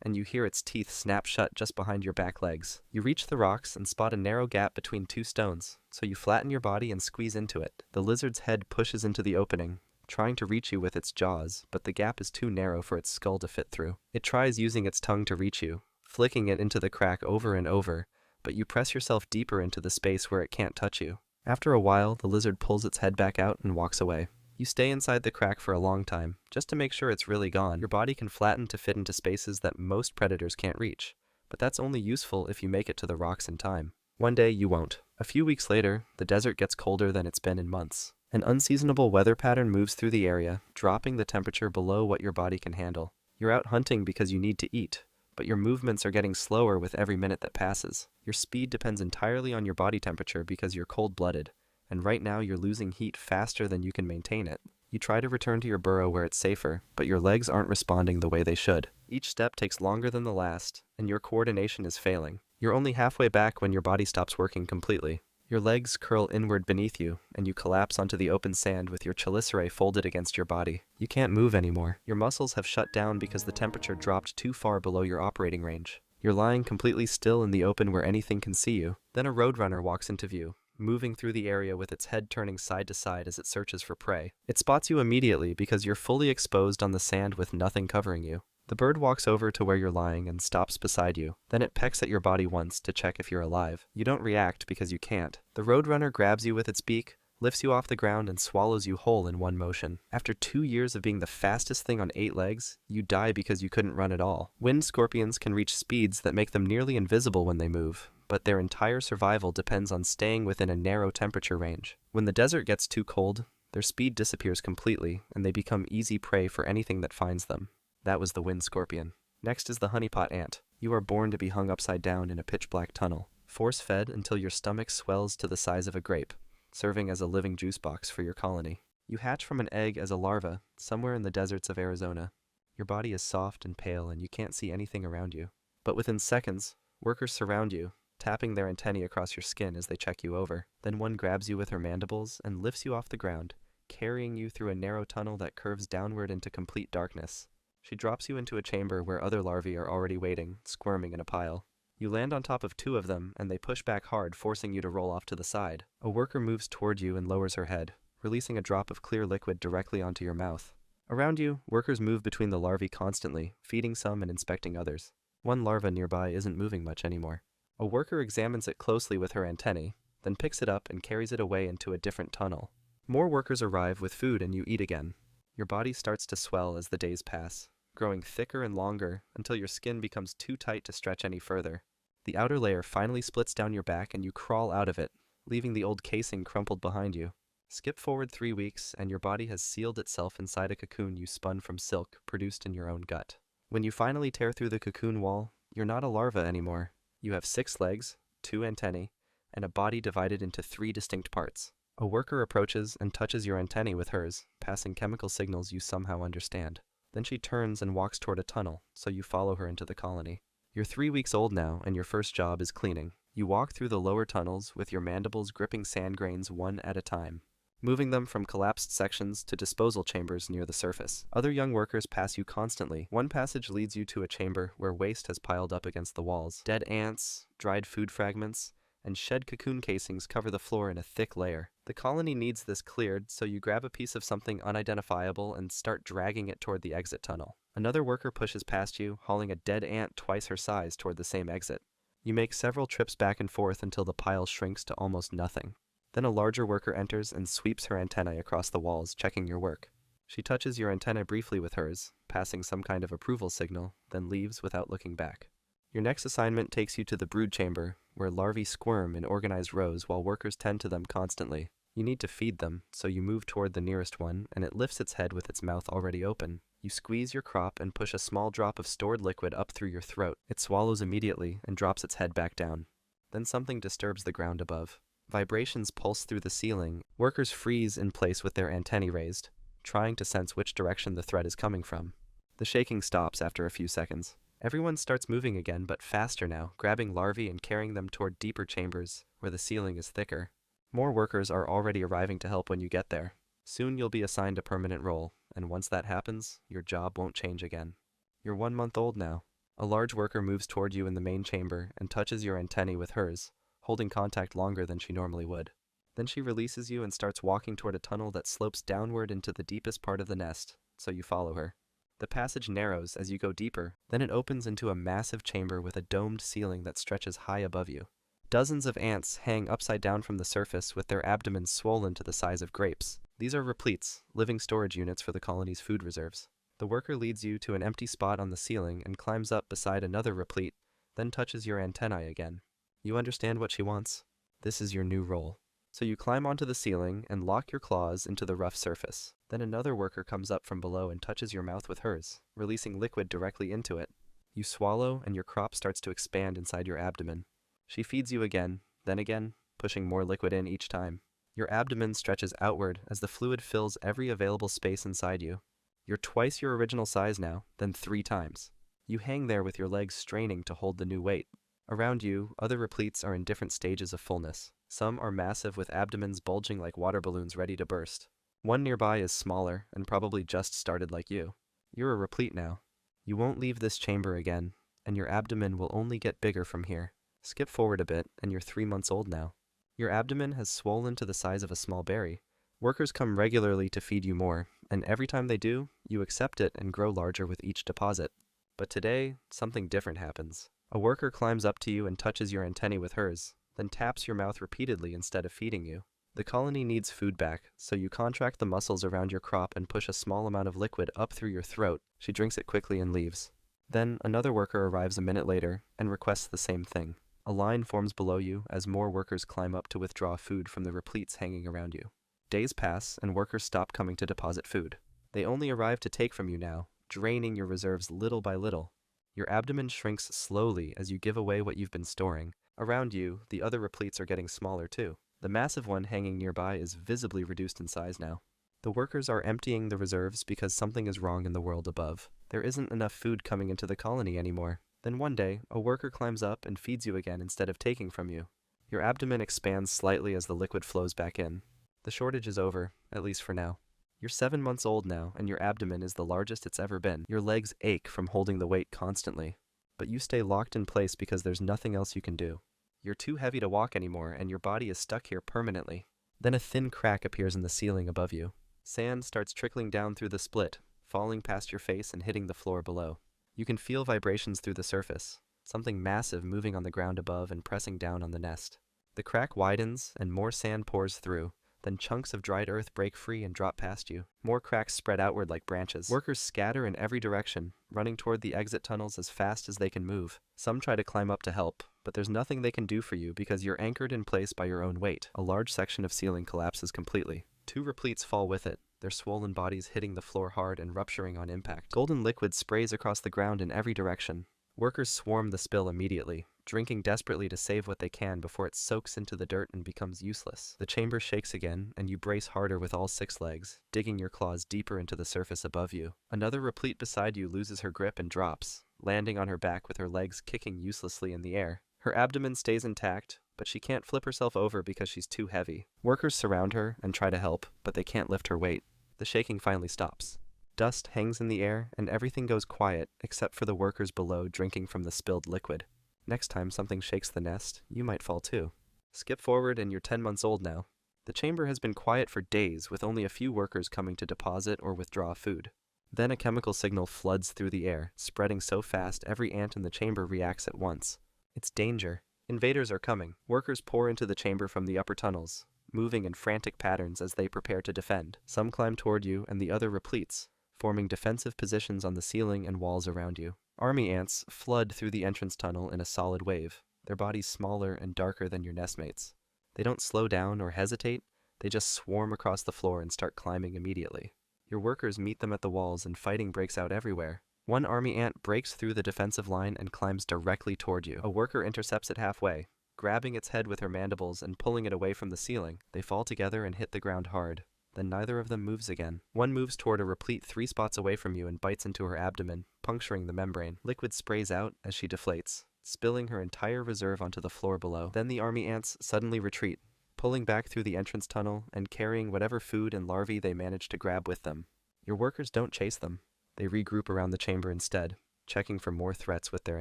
and you hear its teeth snap shut just behind your back legs. You reach the rocks and spot a narrow gap between 2 stones, so you flatten your body and squeeze into it. The lizard's head pushes into the opening, trying to reach you with its jaws, but the gap is too narrow for its skull to fit through. It tries using its tongue to reach you, flicking it into the crack over and over, but you press yourself deeper into the space where it can't touch you. After a while, the lizard pulls its head back out and walks away. You stay inside the crack for a long time, just to make sure it's really gone. Your body can flatten to fit into spaces that most predators can't reach, but that's only useful if you make it to the rocks in time. One day, you won't. A few weeks later, the desert gets colder than it's been in months. An unseasonable weather pattern moves through the area, dropping the temperature below what your body can handle. You're out hunting because you need to eat, but your movements are getting slower with every minute that passes. Your speed depends entirely on your body temperature because you're cold-blooded, and right now you're losing heat faster than you can maintain it. You try to return to your burrow where it's safer, but your legs aren't responding the way they should. Each step takes longer than the last, and your coordination is failing. You're only halfway back when your body stops working completely. Your legs curl inward beneath you, and you collapse onto the open sand with your chelicerae folded against your body. You can't move anymore. Your muscles have shut down because the temperature dropped too far below your operating range. You're lying completely still in the open where anything can see you. Then a roadrunner walks into view, moving through the area with its head turning side to side as it searches for prey. It spots you immediately because you're fully exposed on the sand with nothing covering you. The bird walks over to where you're lying and stops beside you. Then it pecks at your body once to check if you're alive. You don't react because you can't. The roadrunner grabs you with its beak, lifts you off the ground, and swallows you whole in one motion. After 2 years of being the fastest thing on 8 legs, you die because you couldn't run at all. Wind scorpions can reach speeds that make them nearly invisible when they move, but their entire survival depends on staying within a narrow temperature range. When the desert gets too cold, their speed disappears completely, and they become easy prey for anything that finds them. That was the wind scorpion. Next is the honeypot ant. You are born to be hung upside down in a pitch-black tunnel, force-fed until your stomach swells to the size of a grape, serving as a living juice box for your colony. You hatch from an egg as a larva somewhere in the deserts of Arizona. Your body is soft and pale and you can't see anything around you. But within seconds, workers surround you, tapping their antennae across your skin as they check you over. Then one grabs you with her mandibles and lifts you off the ground, carrying you through a narrow tunnel that curves downward into complete darkness. She drops you into a chamber where other larvae are already waiting, squirming in a pile. You land on top of 2 of them, and they push back hard, forcing you to roll off to the side. A worker moves toward you and lowers her head, releasing a drop of clear liquid directly onto your mouth. Around you, workers move between the larvae constantly, feeding some and inspecting others. One larva nearby isn't moving much anymore. A worker examines it closely with her antennae, then picks it up and carries it away into a different tunnel. More workers arrive with food and you eat again. Your body starts to swell as the days pass, growing thicker and longer until your skin becomes too tight to stretch any further. The outer layer finally splits down your back and you crawl out of it, leaving the old casing crumpled behind you. Skip forward 3 weeks and your body has sealed itself inside a cocoon you spun from silk produced in your own gut. When you finally tear through the cocoon wall, you're not a larva anymore. You have 6 legs, 2 antennae, and a body divided into 3 distinct parts. A worker approaches and touches your antennae with hers, passing chemical signals you somehow understand. Then she turns and walks toward a tunnel, so you follow her into the colony. You're 3 weeks old now, and your first job is cleaning. You walk through the lower tunnels with your mandibles gripping sand grains one at a time, moving them from collapsed sections to disposal chambers near the surface. Other young workers pass you constantly. One passage leads you to a chamber where waste has piled up against the walls. Dead ants, dried food fragments, and shed cocoon casings cover the floor in a thick layer. The colony needs this cleared, so you grab a piece of something unidentifiable and start dragging it toward the exit tunnel. Another worker pushes past you, hauling a dead ant twice her size toward the same exit. You make several trips back and forth until the pile shrinks to almost nothing. Then a larger worker enters and sweeps her antennae across the walls, checking your work. She touches your antennae briefly with hers, passing some kind of approval signal, then leaves without looking back. Your next assignment takes you to the brood chamber, where larvae squirm in organized rows while workers tend to them constantly. You need to feed them, so you move toward the nearest one, and it lifts its head with its mouth already open. You squeeze your crop and push a small drop of stored liquid up through your throat. It swallows immediately and drops its head back down. Then something disturbs the ground above. Vibrations pulse through the ceiling. Workers freeze in place with their antennae raised, trying to sense which direction the threat is coming from. The shaking stops after a few seconds. Everyone starts moving again, but faster now, grabbing larvae and carrying them toward deeper chambers, where the ceiling is thicker. More workers are already arriving to help when you get there. Soon you'll be assigned a permanent role, and once that happens, your job won't change again. You're 1 month old now. A large worker moves toward you in the main chamber and touches your antennae with hers, holding contact longer than she normally would. Then she releases you and starts walking toward a tunnel that slopes downward into the deepest part of the nest, so you follow her. The passage narrows as you go deeper, then it opens into a massive chamber with a domed ceiling that stretches high above you. Dozens of ants hang upside down from the surface with their abdomens swollen to the size of grapes. These are repletes, living storage units for the colony's food reserves. The worker leads you to an empty spot on the ceiling and climbs up beside another replete, then touches your antennae again. You understand what she wants. This is your new role. So you climb onto the ceiling and lock your claws into the rough surface. Then another worker comes up from below and touches your mouth with hers, releasing liquid directly into it. You swallow and your crop starts to expand inside your abdomen. She feeds you again, then again, pushing more liquid in each time. Your abdomen stretches outward as the fluid fills every available space inside you. You're twice your original size now, then 3 times. You hang there with your legs straining to hold the new weight. Around you, other repletes are in different stages of fullness. Some are massive with abdomens bulging like water balloons ready to burst. One nearby is smaller and probably just started like you. You're a replete now. You won't leave this chamber again, and your abdomen will only get bigger from here. Skip forward a bit, and you're 3 months old now. Your abdomen has swollen to the size of a small berry. Workers come regularly to feed you more, and every time they do, you accept it and grow larger with each deposit. But today, something different happens. A worker climbs up to you and touches your antennae with hers, then taps your mouth repeatedly instead of feeding you. The colony needs food back, so you contract the muscles around your crop and push a small amount of liquid up through your throat. She drinks it quickly and leaves. Then another worker arrives a minute later and requests the same thing. A line forms below you as more workers climb up to withdraw food from the repletes hanging around you. Days pass and workers stop coming to deposit food. They only arrive to take from you now, draining your reserves little by little. Your abdomen shrinks slowly as you give away what you've been storing. Around you, the other repletes are getting smaller too. The massive one hanging nearby is visibly reduced in size now. The workers are emptying the reserves because something is wrong in the world above. There isn't enough food coming into the colony anymore. Then one day, a worker climbs up and feeds you again instead of taking from you. Your abdomen expands slightly as the liquid flows back in. The shortage is over, at least for now. You're 7 months old now, and your abdomen is the largest it's ever been. Your legs ache from holding the weight constantly. But you stay locked in place because there's nothing else you can do. You're too heavy to walk anymore, and your body is stuck here permanently. Then a thin crack appears in the ceiling above you. Sand starts trickling down through the split, falling past your face and hitting the floor below. You can feel vibrations through the surface, something massive moving on the ground above and pressing down on the nest. The crack widens, and more sand pours through. Then chunks of dried earth break free and drop past you. More cracks spread outward like branches. Workers scatter in every direction, running toward the exit tunnels as fast as they can move. Some try to climb up to help, but there's nothing they can do for you because you're anchored in place by your own weight. A large section of ceiling collapses completely. 2 repletes fall with it, their swollen bodies hitting the floor hard and rupturing on impact. Golden liquid sprays across the ground in every direction. Workers swarm the spill immediately, drinking desperately to save what they can before it soaks into the dirt and becomes useless. The chamber shakes again, and you brace harder with all 6 legs, digging your claws deeper into the surface above you. Another replete beside you loses her grip and drops, landing on her back with her legs kicking uselessly in the air. Her abdomen stays intact, but she can't flip herself over because she's too heavy. Workers surround her and try to help, but they can't lift her weight. The shaking finally stops. Dust hangs in the air, and everything goes quiet except for the workers below drinking from the spilled liquid. Next time something shakes the nest, you might fall too. Skip forward and you're 10 months old now. The chamber has been quiet for days with only a few workers coming to deposit or withdraw food. Then a chemical signal floods through the air, spreading so fast every ant in the chamber reacts at once. It's danger. Invaders are coming. Workers pour into the chamber from the upper tunnels, moving in frantic patterns as they prepare to defend. Some climb toward you and the other repletes, forming defensive positions on the ceiling and walls around you. Army ants flood through the entrance tunnel in a solid wave, their bodies smaller and darker than your nestmates. They don't slow down or hesitate, they just swarm across the floor and start climbing immediately. Your workers meet them at the walls and fighting breaks out everywhere. One army ant breaks through the defensive line and climbs directly toward you. A worker intercepts it halfway, grabbing its head with her mandibles and pulling it away from the ceiling. They fall together and hit the ground hard. Then neither of them moves again. One moves toward a replete 3 spots away from you and bites into her abdomen, puncturing the membrane. Liquid sprays out as she deflates, spilling her entire reserve onto the floor below. Then the army ants suddenly retreat, pulling back through the entrance tunnel and carrying whatever food and larvae they manage to grab with them. Your workers don't chase them. They regroup around the chamber instead, checking for more threats with their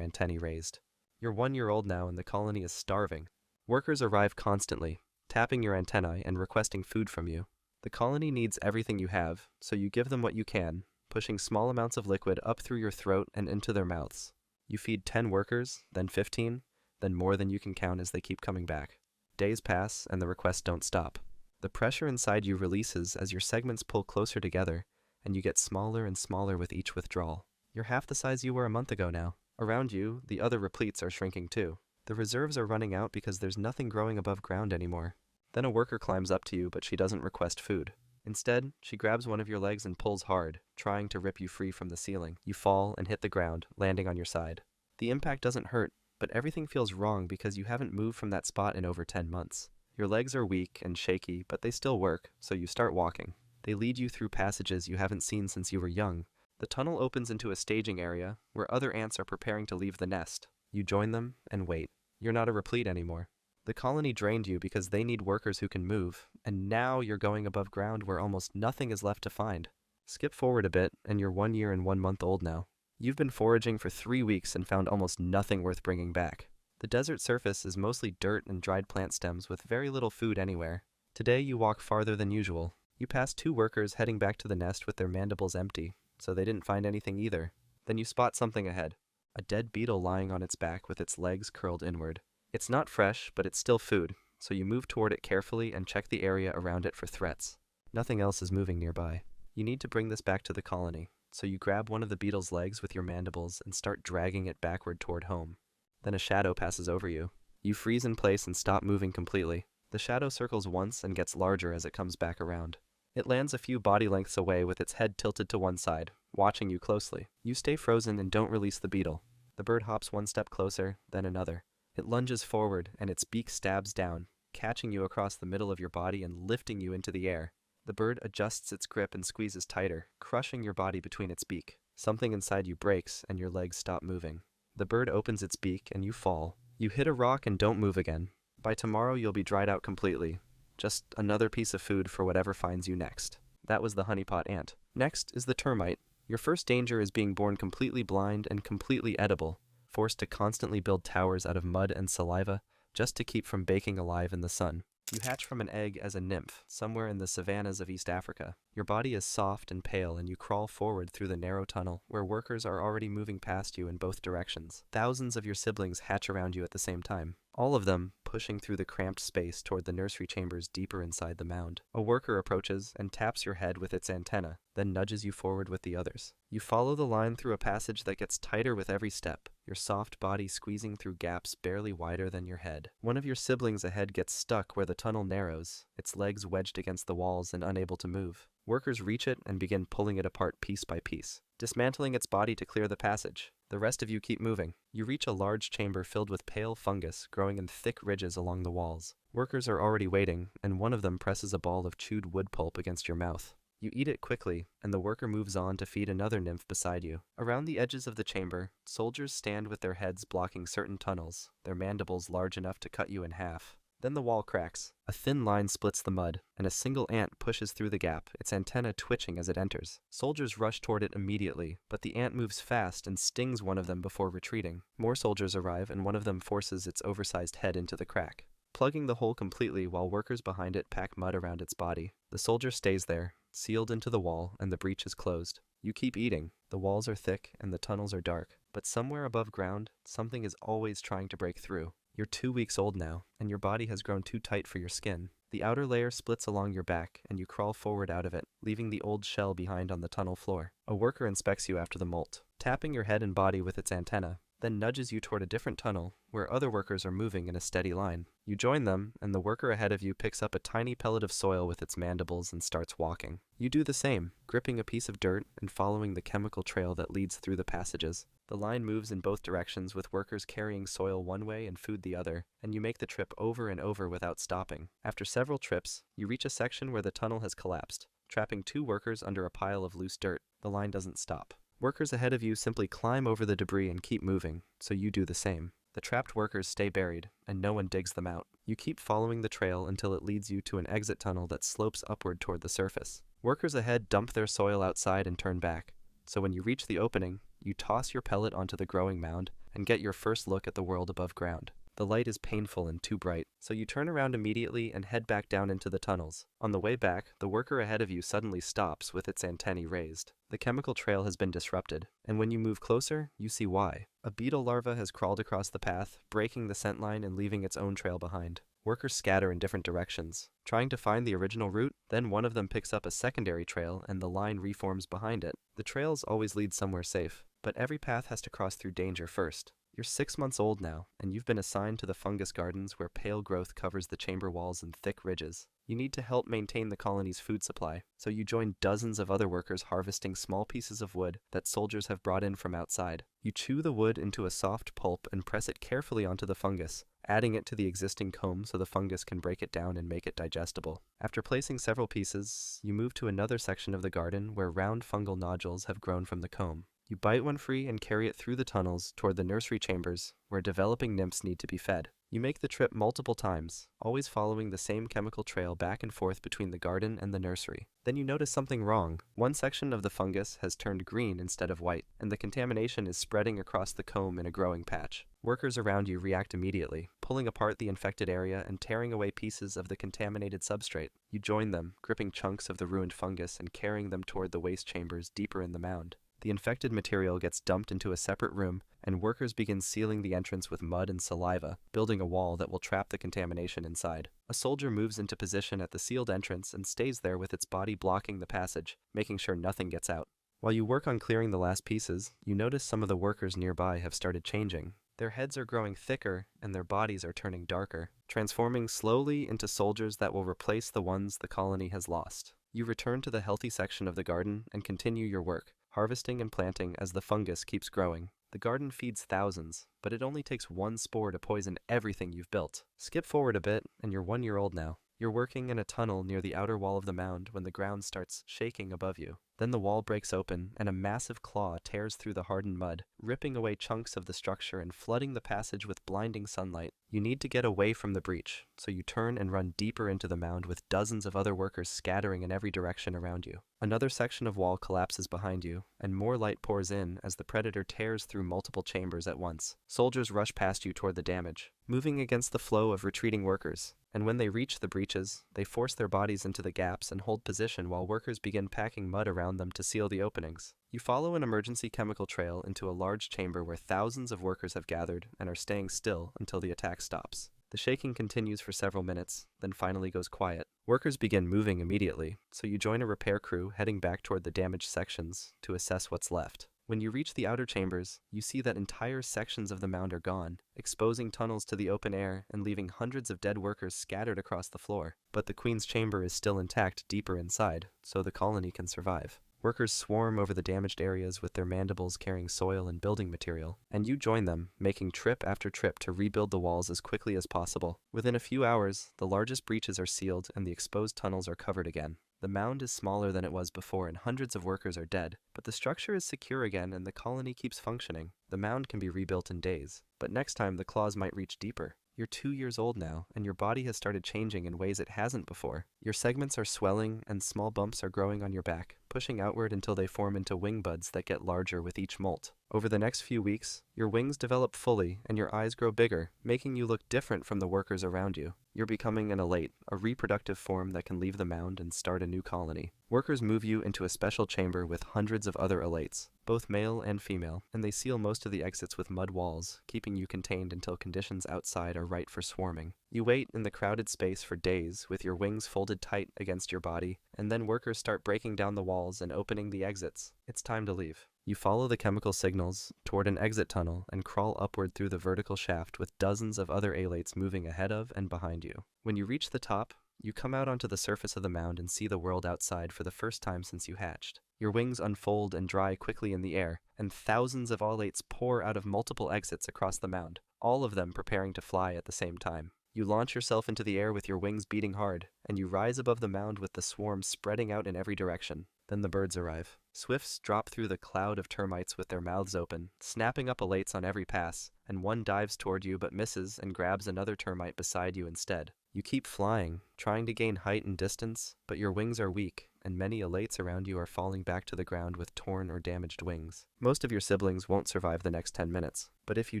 antennae raised. You're 1 year old now and the colony is starving. Workers arrive constantly, tapping your antennae and requesting food from you. The colony needs everything you have, so you give them what you can, pushing small amounts of liquid up through your throat and into their mouths. You feed 10 workers, then 15, then more than you can count as they keep coming back. Days pass, and the requests don't stop. The pressure inside you releases as your segments pull closer together, and you get smaller and smaller with each withdrawal. You're half the size you were a month ago now. Around you, the other repletes are shrinking too. The reserves are running out because there's nothing growing above ground anymore. Then a worker climbs up to you, but she doesn't request food. Instead, she grabs one of your legs and pulls hard, trying to rip you free from the ceiling. You fall and hit the ground, landing on your side. The impact doesn't hurt, but everything feels wrong because you haven't moved from that spot in over 10 months. Your legs are weak and shaky, but they still work, so you start walking. They lead you through passages you haven't seen since you were young. The tunnel opens into a staging area where other ants are preparing to leave the nest. You join them and wait. You're not a replete anymore. The colony drained you because they need workers who can move, and now you're going above ground where almost nothing is left to find. Skip forward a bit, and you're 1 year and 1 month old now. You've been foraging for 3 weeks and found almost nothing worth bringing back. The desert surface is mostly dirt and dried plant stems with very little food anywhere. Today you walk farther than usual. You pass 2 workers heading back to the nest with their mandibles empty, so they didn't find anything either. Then you spot something ahead. A dead beetle lying on its back with its legs curled inward. It's not fresh, but it's still food, so you move toward it carefully and check the area around it for threats. Nothing else is moving nearby. You need to bring this back to the colony, so you grab one of the beetle's legs with your mandibles and start dragging it backward toward home. Then a shadow passes over you. You freeze in place and stop moving completely. The shadow circles once and gets larger as it comes back around. It lands a few body lengths away with its head tilted to one side, watching you closely. You stay frozen and don't release the beetle. The bird hops 1 step closer, then another. It lunges forward and its beak stabs down, catching you across the middle of your body and lifting you into the air. The bird adjusts its grip and squeezes tighter, crushing your body between its beak. Something inside you breaks and your legs stop moving. The bird opens its beak and you fall. You hit a rock and don't move again. By tomorrow you'll be dried out completely. Just another piece of food for whatever finds you next. That was the honeypot ant. Next is the termite. Your first danger is being born completely blind and completely edible, forced to constantly build towers out of mud and saliva just to keep from baking alive in the sun. You hatch from an egg as a nymph, somewhere in the savannas of East Africa. Your body is soft and pale, and you crawl forward through the narrow tunnel, where workers are already moving past you in both directions. Thousands of your siblings hatch around you at the same time, all of them pushing through the cramped space toward the nursery chambers deeper inside the mound. A worker approaches and taps your head with its antenna, then nudges you forward with the others. You follow the line through a passage that gets tighter with every step, your soft body squeezing through gaps barely wider than your head. One of your siblings ahead gets stuck where the tunnel narrows, its legs wedged against the walls and unable to move. Workers reach it and begin pulling it apart piece by piece, dismantling its body to clear the passage. The rest of you keep moving. You reach a large chamber filled with pale fungus growing in thick ridges along the walls. Workers are already waiting, and one of them presses a ball of chewed wood pulp against your mouth. You eat it quickly, and the worker moves on to feed another nymph beside you. Around the edges of the chamber, soldiers stand with their heads blocking certain tunnels, their mandibles large enough to cut you in half. Then the wall cracks. A thin line splits the mud, and a single ant pushes through the gap, its antenna twitching as it enters. Soldiers rush toward it immediately, but the ant moves fast and stings one of them before retreating. More soldiers arrive, and one of them forces its oversized head into the crack, plugging the hole completely while workers behind it pack mud around its body. The soldier stays there, sealed into the wall, and the breach is closed. You keep eating. The walls are thick, and the tunnels are dark, but somewhere above ground, something is always trying to break through. You're 2 weeks old now, and your body has grown too tight for your skin. The outer layer splits along your back, and you crawl forward out of it, leaving the old shell behind on the tunnel floor. A worker inspects you after the molt, tapping your head and body with its antenna, then nudges you toward a different tunnel, where other workers are moving in a steady line. You join them, and the worker ahead of you picks up a tiny pellet of soil with its mandibles and starts walking. You do the same, gripping a piece of dirt and following the chemical trail that leads through the passages. The line moves in both directions with workers carrying soil one way and food the other, and you make the trip over and over without stopping. After several trips, you reach a section where the tunnel has collapsed, trapping 2 workers under a pile of loose dirt. The line doesn't stop. Workers ahead of you simply climb over the debris and keep moving, so you do the same. The trapped workers stay buried, and no one digs them out. You keep following the trail until it leads you to an exit tunnel that slopes upward toward the surface. Workers ahead dump their soil outside and turn back, so when you reach the opening, you toss your pellet onto the growing mound and get your first look at the world above ground. The light is painful and too bright, so you turn around immediately and head back down into the tunnels. On the way back, the worker ahead of you suddenly stops with its antennae raised. The chemical trail has been disrupted, and when you move closer, you see why. A beetle larva has crawled across the path, breaking the scent line and leaving its own trail behind. Workers scatter in different directions, trying to find the original route. Then one of them picks up a secondary trail and the line reforms behind it. The trails always lead somewhere safe, but every path has to cross through danger first. You're 6 months old now, and you've been assigned to the fungus gardens where pale growth covers the chamber walls in thick ridges. You need to help maintain the colony's food supply, so you join dozens of other workers harvesting small pieces of wood that soldiers have brought in from outside. You chew the wood into a soft pulp and press it carefully onto the fungus, adding it to the existing comb so the fungus can break it down and make it digestible. After placing several pieces, you move to another section of the garden where round fungal nodules have grown from the comb. You bite one free and carry it through the tunnels toward the nursery chambers where developing nymphs need to be fed. You make the trip multiple times, always following the same chemical trail back and forth between the garden and the nursery. Then you notice something wrong. One section of the fungus has turned green instead of white, and the contamination is spreading across the comb in a growing patch. Workers around you react immediately, pulling apart the infected area and tearing away pieces of the contaminated substrate. You join them, gripping chunks of the ruined fungus and carrying them toward the waste chambers deeper in the mound. The infected material gets dumped into a separate room, and workers begin sealing the entrance with mud and saliva, building a wall that will trap the contamination inside. A soldier moves into position at the sealed entrance and stays there with its body blocking the passage, making sure nothing gets out. While you work on clearing the last pieces, you notice some of the workers nearby have started changing. Their heads are growing thicker, and their bodies are turning darker, transforming slowly into soldiers that will replace the ones the colony has lost. You return to the healthy section of the garden and continue your work, harvesting and planting as the fungus keeps growing. The garden feeds thousands, but it only takes one spore to poison everything you've built. Skip forward a bit, and you're 1 year old now. You're working in a tunnel near the outer wall of the mound when the ground starts shaking above you. Then the wall breaks open, and a massive claw tears through the hardened mud, ripping away chunks of the structure and flooding the passage with blinding sunlight. You need to get away from the breach, so you turn and run deeper into the mound with dozens of other workers scattering in every direction around you. Another section of wall collapses behind you, and more light pours in as the predator tears through multiple chambers at once. Soldiers rush past you toward the damage, moving against the flow of retreating workers. And when they reach the breaches, they force their bodies into the gaps and hold position while workers begin packing mud around them to seal the openings. You follow an emergency chemical trail into a large chamber where thousands of workers have gathered and are staying still until the attack stops. The shaking continues for several minutes, then finally goes quiet. Workers begin moving immediately, so you join a repair crew heading back toward the damaged sections to assess what's left. When you reach the outer chambers, you see that entire sections of the mound are gone, exposing tunnels to the open air and leaving hundreds of dead workers scattered across the floor. But the Queen's chamber is still intact deeper inside, so the colony can survive. Workers swarm over the damaged areas with their mandibles carrying soil and building material, and you join them, making trip after trip to rebuild the walls as quickly as possible. Within a few hours, the largest breaches are sealed and the exposed tunnels are covered again. The mound is smaller than it was before and hundreds of workers are dead, but the structure is secure again and the colony keeps functioning. The mound can be rebuilt in days, but next time the claws might reach deeper. You're 2 years old now, and your body has started changing in ways it hasn't before. Your segments are swelling, and small bumps are growing on your back, pushing outward until they form into wing buds that get larger with each molt. Over the next few weeks, your wings develop fully, and your eyes grow bigger, making you look different from the workers around you. You're becoming an elate, a reproductive form that can leave the mound and start a new colony. Workers move you into a special chamber with hundreds of other elates, both male and female, and they seal most of the exits with mud walls, keeping you contained until conditions outside are right for swarming. You wait in the crowded space for days with your wings folded tight against your body, and then workers start breaking down the walls and opening the exits. It's time to leave. You follow the chemical signals toward an exit tunnel and crawl upward through the vertical shaft with dozens of other alates moving ahead of and behind you. When you reach the top, you come out onto the surface of the mound and see the world outside for the first time since you hatched. Your wings unfold and dry quickly in the air, and thousands of alates pour out of multiple exits across the mound, all of them preparing to fly at the same time. You launch yourself into the air with your wings beating hard, and you rise above the mound with the swarm spreading out in every direction. Then the birds arrive. Swifts drop through the cloud of termites with their mouths open, snapping up alates on every pass, and one dives toward you but misses and grabs another termite beside you instead. You keep flying, trying to gain height and distance, but your wings are weak, and many alates around you are falling back to the ground with torn or damaged wings. Most of your siblings won't survive the next 10 minutes, but if you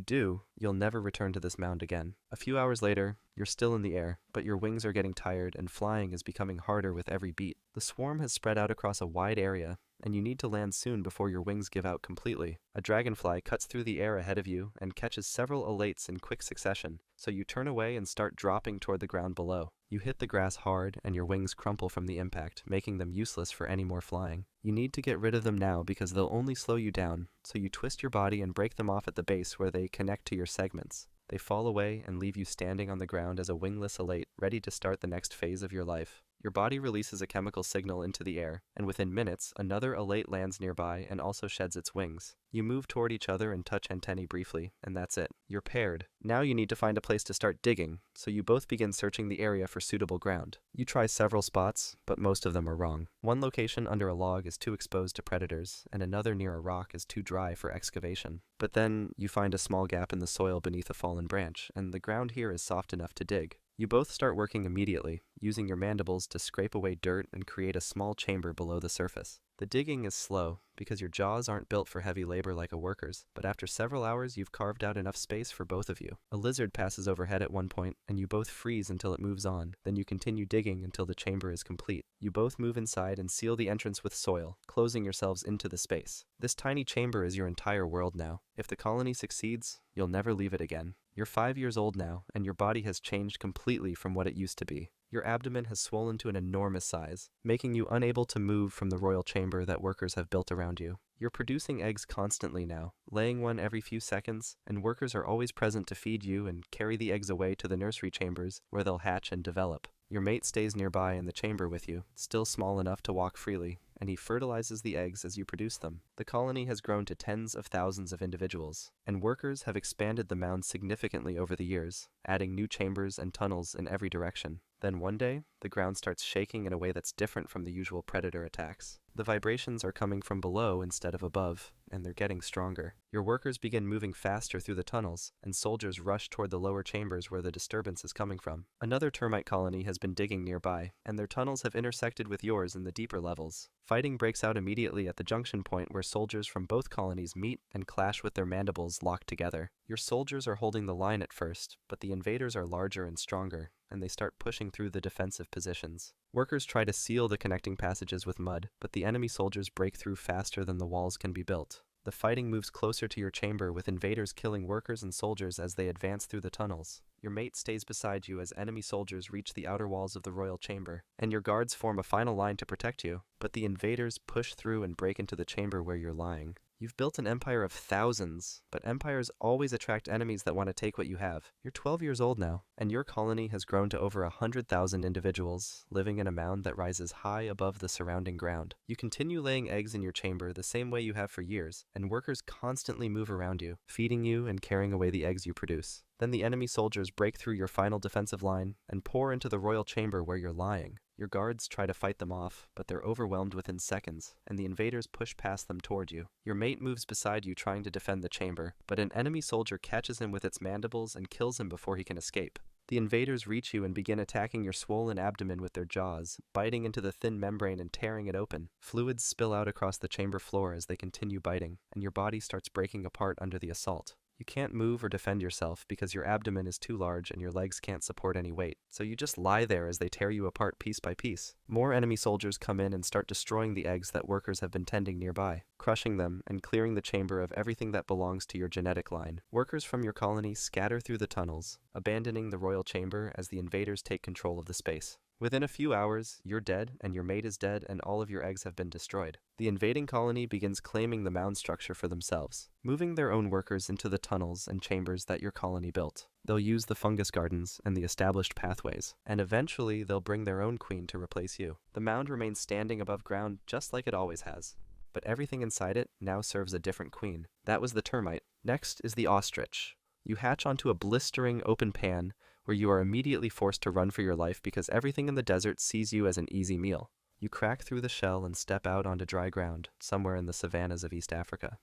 do, you'll never return to this mound again. A few hours later, you're still in the air, but your wings are getting tired and flying is becoming harder with every beat. The swarm has spread out across a wide area, and you need to land soon before your wings give out completely. A dragonfly cuts through the air ahead of you and catches several alates in quick succession, so you turn away and start dropping toward the ground below. You hit the grass hard and your wings crumple from the impact, making them useless for any more flying. You need to get rid of them now because they'll only slow you down, so you twist your body and break them off at the base where they connect to your segments. They fall away and leave you standing on the ground as a wingless elate, ready to start the next phase of your life. Your body releases a chemical signal into the air, and within minutes, another elate lands nearby and also sheds its wings. You move toward each other and touch antennae briefly, and that's it. You're paired. Now you need to find a place to start digging, so you both begin searching the area for suitable ground. You try several spots, but most of them are wrong. One location under a log is too exposed to predators, and another near a rock is too dry for excavation. But then, you find a small gap in the soil beneath a fallen branch, and the ground here is soft enough to dig. You both start working immediately, using your mandibles to scrape away dirt and create a small chamber below the surface. The digging is slow, because your jaws aren't built for heavy labor like a worker's, but after several hours you've carved out enough space for both of you. A lizard passes overhead at one point, and you both freeze until it moves on. Then you continue digging until the chamber is complete. You both move inside and seal the entrance with soil, closing yourselves into the space. This tiny chamber is your entire world now. If the colony succeeds, you'll never leave it again. You're 5 years old now, and your body has changed completely from what it used to be. Your abdomen has swollen to an enormous size, making you unable to move from the royal chamber that workers have built around you. You're producing eggs constantly now, laying one every few seconds, and workers are always present to feed you and carry the eggs away to the nursery chambers where they'll hatch and develop. Your mate stays nearby in the chamber with you, still small enough to walk freely, and he fertilizes the eggs as you produce them. The colony has grown to tens of thousands of individuals, and workers have expanded the mound significantly over the years, adding new chambers and tunnels in every direction. Then one day, the ground starts shaking in a way that's different from the usual predator attacks. The vibrations are coming from below instead of above, and they're getting stronger. Your workers begin moving faster through the tunnels, and soldiers rush toward the lower chambers where the disturbance is coming from. Another termite colony has been digging nearby, and their tunnels have intersected with yours in the deeper levels. Fighting breaks out immediately at the junction point where soldiers from both colonies meet and clash with their mandibles locked together. Your soldiers are holding the line at first, but the invaders are larger and stronger, and they start pushing through the defensive positions. Workers try to seal the connecting passages with mud, but the enemy soldiers break through faster than the walls can be built. The fighting moves closer to your chamber, with invaders killing workers and soldiers as they advance through the tunnels. Your mate stays beside you as enemy soldiers reach the outer walls of the royal chamber, and your guards form a final line to protect you, but the invaders push through and break into the chamber where you're lying. You've built an empire of thousands, but empires always attract enemies that want to take what you have. You're 12 years old now, and your colony has grown to over 100,000 individuals, living in a mound that rises high above the surrounding ground. You continue laying eggs in your chamber the same way you have for years, and workers constantly move around you, feeding you and carrying away the eggs you produce. Then the enemy soldiers break through your final defensive line and pour into the royal chamber where you're lying. Your guards try to fight them off, but they're overwhelmed within seconds, and the invaders push past them toward you. Your mate moves beside you trying to defend the chamber, but an enemy soldier catches him with its mandibles and kills him before he can escape. The invaders reach you and begin attacking your swollen abdomen with their jaws, biting into the thin membrane and tearing it open. Fluids spill out across the chamber floor as they continue biting, and your body starts breaking apart under the assault. You can't move or defend yourself because your abdomen is too large and your legs can't support any weight, so you just lie there as they tear you apart piece by piece. More enemy soldiers come in and start destroying the eggs that workers have been tending nearby, crushing them and clearing the chamber of everything that belongs to your genetic line. Workers from your colony scatter through the tunnels, abandoning the royal chamber as the invaders take control of the space. Within a few hours, you're dead, and your mate is dead, and all of your eggs have been destroyed. The invading colony begins claiming the mound structure for themselves, moving their own workers into the tunnels and chambers that your colony built. They'll use the fungus gardens and the established pathways, and eventually they'll bring their own queen to replace you. The mound remains standing above ground just like it always has, but everything inside it now serves a different queen. That was the termite. Next is the ostrich. You hatch onto a blistering open pan where you are immediately forced to run for your life because everything in the desert sees you as an easy meal. You crack through the shell and step out onto dry ground, somewhere in the savannas of East Africa.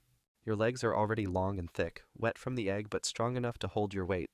Your legs are already long and thick, wet from the egg but strong enough to hold your weight.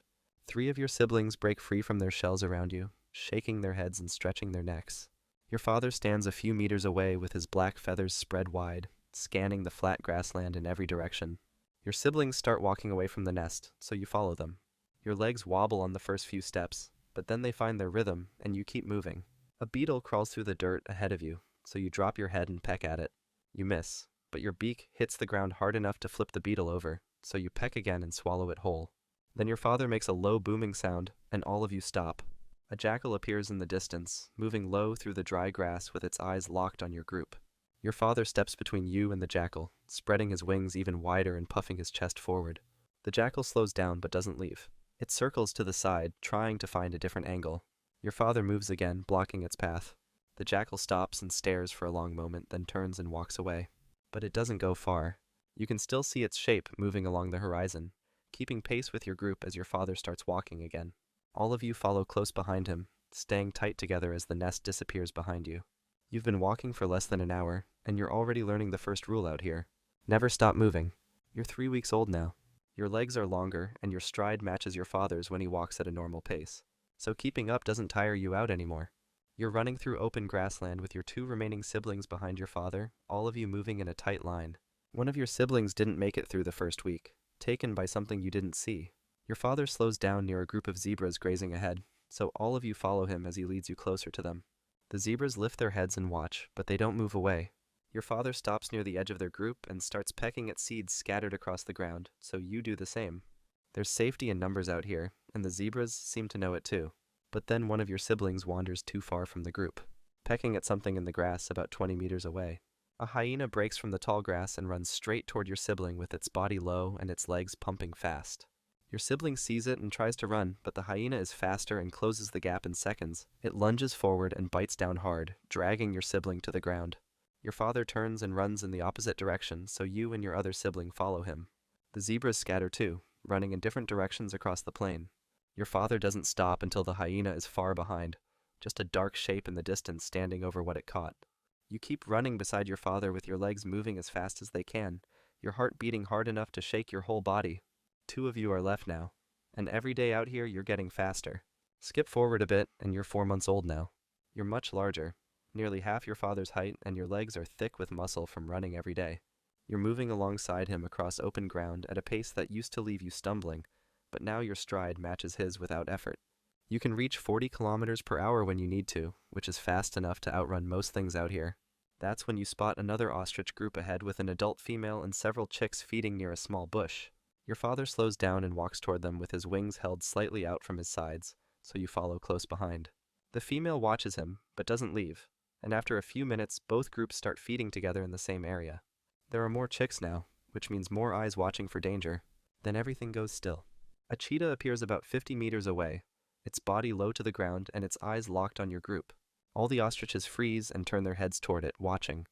3 of your siblings break free from their shells around you, shaking their heads and stretching their necks. Your father stands a few meters away with his black feathers spread wide, scanning the flat grassland in every direction. Your siblings start walking away from the nest, so you follow them. Your legs wobble on the first few steps, but then they find their rhythm, and you keep moving. A beetle crawls through the dirt ahead of you, so you drop your head and peck at it. You miss, but your beak hits the ground hard enough to flip the beetle over, so you peck again and swallow it whole. Then your father makes a low booming sound, and all of you stop. A jackal appears in the distance, moving low through the dry grass with its eyes locked on your group. Your father steps between you and the jackal, spreading his wings even wider and puffing his chest forward. The jackal slows down but doesn't leave. It circles to the side, trying to find a different angle. Your father moves again, blocking its path. The jackal stops and stares for a long moment, then turns and walks away. But it doesn't go far. You can still see its shape moving along the horizon, keeping pace with your group as your father starts walking again. All of you follow close behind him, staying tight together as the nest disappears behind you. You've been walking for less than an hour, and you're already learning the first rule out here. Never stop moving. You're 3 weeks old now. Your legs are longer, and your stride matches your father's when he walks at a normal pace. So keeping up doesn't tire you out anymore. You're running through open grassland with your 2 remaining siblings behind your father, all of you moving in a tight line. One of your siblings didn't make it through the first week, taken by something you didn't see. Your father slows down near a group of zebras grazing ahead, so all of you follow him as he leads you closer to them. The zebras lift their heads and watch, but they don't move away. Your father stops near the edge of their group and starts pecking at seeds scattered across the ground, so you do the same. There's safety in numbers out here, and the zebras seem to know it too. But then one of your siblings wanders too far from the group, pecking at something in the grass about 20 meters away. A hyena breaks from the tall grass and runs straight toward your sibling with its body low and its legs pumping fast. Your sibling sees it and tries to run, but the hyena is faster and closes the gap in seconds. It lunges forward and bites down hard, dragging your sibling to the ground. Your father turns and runs in the opposite direction, so you and your other sibling follow him. The zebras scatter too, running in different directions across the plain. Your father doesn't stop until the hyena is far behind, just a dark shape in the distance standing over what it caught. You keep running beside your father with your legs moving as fast as they can, your heart beating hard enough to shake your whole body. 2 of you are left now, and every day out here you're getting faster. Skip forward a bit and you're 4 months old now. You're much larger, nearly half your father's height, and your legs are thick with muscle from running every day. You're moving alongside him across open ground at a pace that used to leave you stumbling, but now your stride matches his without effort. You can reach 40 kilometers per hour when you need to, which is fast enough to outrun most things out here. That's when you spot another ostrich group ahead with an adult female and several chicks feeding near a small bush. Your father slows down and walks toward them with his wings held slightly out from his sides, so you follow close behind. The female watches him, but doesn't leave, and after a few minutes both groups start feeding together in the same area. There are more chicks now, which means more eyes watching for danger. Then everything goes still. A cheetah appears about 50 meters away, its body low to the ground and its eyes locked on your group. All the ostriches freeze and turn their heads toward it, watching.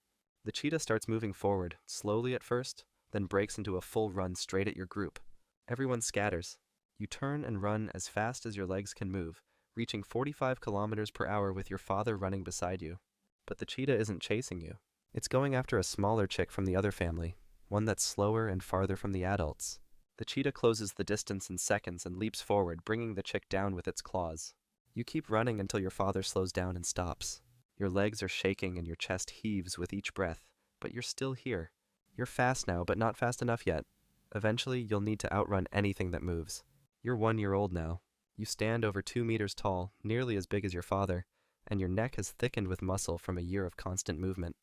The cheetah starts moving forward, slowly at first, then breaks into a full run straight at your group. Everyone scatters. You turn and run as fast as your legs can move, reaching 45 kilometers per hour with your father running beside you. But the cheetah isn't chasing you. It's going after a smaller chick from the other family, one that's slower and farther from the adults. The cheetah closes the distance in seconds and leaps forward, bringing the chick down with its claws. You keep running until your father slows down and stops. Your legs are shaking and your chest heaves with each breath, but you're still here. You're fast now, but not fast enough yet. Eventually, you'll need to outrun anything that moves. You're 1 year old now. You stand over 2 meters tall, nearly as big as your father, and your neck has thickened with muscle from a year of constant movement.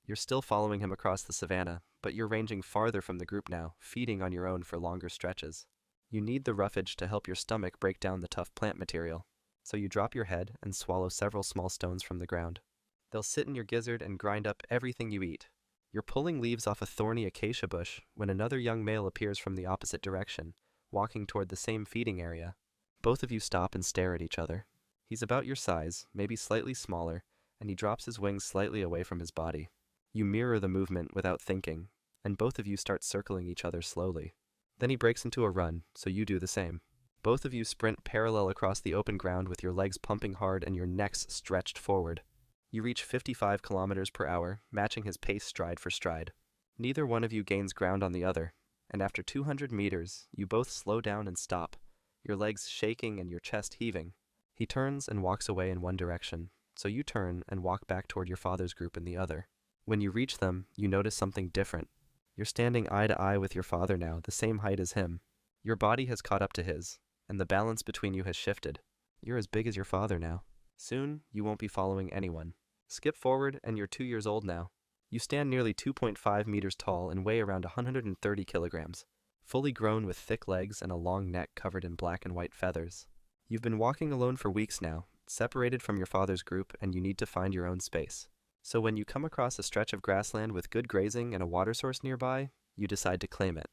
You're still following him across the savannah, but you're ranging farther from the group now, feeding on your own for longer stretches. You need the roughage to help your stomach break down the tough plant material, so you drop your head and swallow several small stones from the ground. They'll sit in your gizzard and grind up everything you eat. You're pulling leaves off a thorny acacia bush when another young male appears from the opposite direction, walking toward the same feeding area. Both of you stop and stare at each other. He's about your size, maybe slightly smaller, and he drops his wings slightly away from his body. You mirror the movement without thinking, and both of you start circling each other slowly. Then he breaks into a run, so you do the same. Both of you sprint parallel across the open ground with your legs pumping hard and your necks stretched forward. You reach 55 kilometers per hour, matching his pace stride for stride. Neither one of you gains ground on the other, and after 200 meters, you both slow down and stop, your legs shaking and your chest heaving. He turns and walks away in one direction, so you turn and walk back toward your father's group in the other. When you reach them, you notice something different. You're standing eye to eye with your father now, the same height as him. Your body has caught up to his, and the balance between you has shifted. You're as big as your father now. Soon, you won't be following anyone. Skip forward, and you're 2 years old now. You stand nearly 2.5 meters tall and weigh around 130 kilograms, fully grown with thick legs and a long neck covered in black and white feathers. You've been walking alone for weeks now, separated from your father's group, and you need to find your own space. So when you come across a stretch of grassland with good grazing and a water source nearby, you decide to claim it.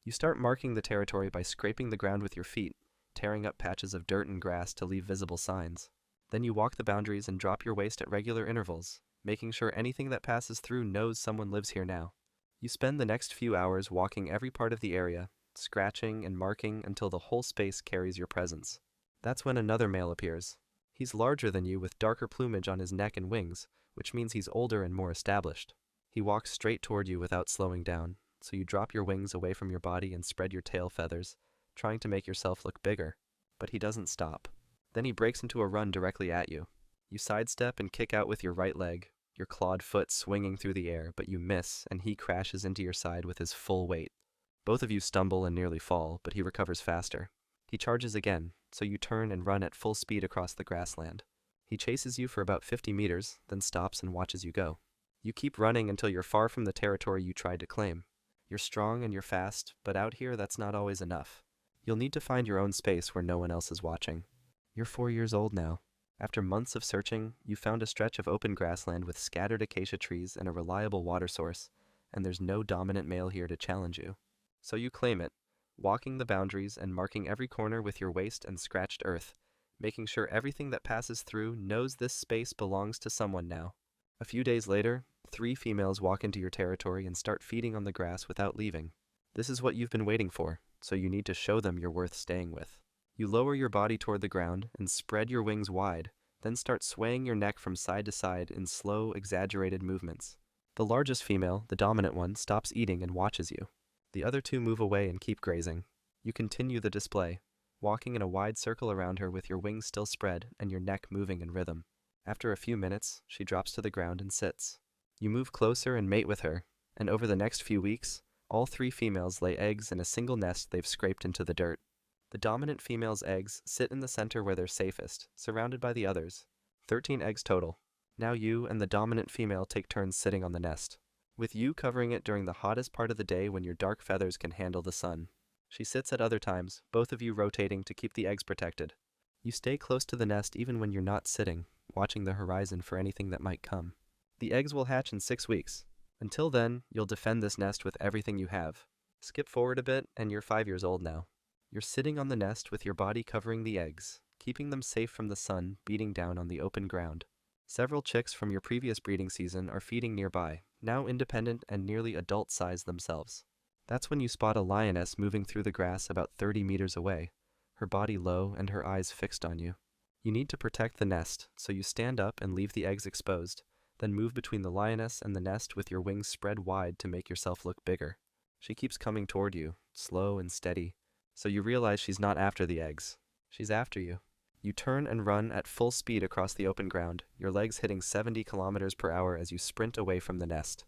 You start marking the territory by scraping the ground with your feet, tearing up patches of dirt and grass to leave visible signs. Then you walk the boundaries and drop your waist at regular intervals, making sure anything that passes through knows someone lives here now. You spend the next few hours walking every part of the area, scratching and marking until the whole space carries your presence. That's when another male appears. He's larger than you with darker plumage on his neck and wings, which means he's older and more established. He walks straight toward you without slowing down, so you drop your wings away from your body and spread your tail feathers, trying to make yourself look bigger. But he doesn't stop. Then he breaks into a run directly at you. You sidestep and kick out with your right leg, your clawed foot swinging through the air, but you miss and he crashes into your side with his full weight. Both of you stumble and nearly fall, but he recovers faster. He charges again, so you turn and run at full speed across the grassland. He chases you for about 50 meters, then stops and watches you go. You keep running until you're far from the territory you tried to claim. You're strong and you're fast, but out here that's not always enough. You'll need to find your own space where no one else is watching. You're 4 years old now. After months of searching, you found a stretch of open grassland with scattered acacia trees and a reliable water source, and there's no dominant male here to challenge you. So you claim it, walking the boundaries and marking every corner with your waist and scratched earth, making sure everything that passes through knows this space belongs to someone now. A few days later, 3 females walk into your territory and start feeding on the grass without leaving. This is what you've been waiting for, so you need to show them you're worth staying with. You lower your body toward the ground and spread your wings wide, then start swaying your neck from side to side in slow, exaggerated movements. The largest female, the dominant one, stops eating and watches you. The other 2 move away and keep grazing. You continue the display, walking in a wide circle around her with your wings still spread and your neck moving in rhythm. After a few minutes, she drops to the ground and sits. You move closer and mate with her, and over the next few weeks, all 3 females lay eggs in a single nest they've scraped into the dirt. The dominant female's eggs sit in the center where they're safest, surrounded by the others. 13 eggs total. Now you and the dominant female take turns sitting on the nest, with you covering it during the hottest part of the day when your dark feathers can handle the sun. She sits at other times, both of you rotating to keep the eggs protected. You stay close to the nest even when you're not sitting, watching the horizon for anything that might come. The eggs will hatch in 6 weeks. Until then, you'll defend this nest with everything you have. Skip forward a bit, and you're 5 years old now. You're sitting on the nest with your body covering the eggs, keeping them safe from the sun beating down on the open ground. Several chicks from your previous breeding season are feeding nearby, now independent and nearly adult-sized themselves. That's when you spot a lioness moving through the grass about 30 meters away, her body low and her eyes fixed on you. You need to protect the nest, so you stand up and leave the eggs exposed, then move between the lioness and the nest with your wings spread wide to make yourself look bigger. She keeps coming toward you, slow and steady, so you realize she's not after the eggs. She's after you. You turn and run at full speed across the open ground, your legs hitting 70 kilometers per hour as you sprint away from the nest.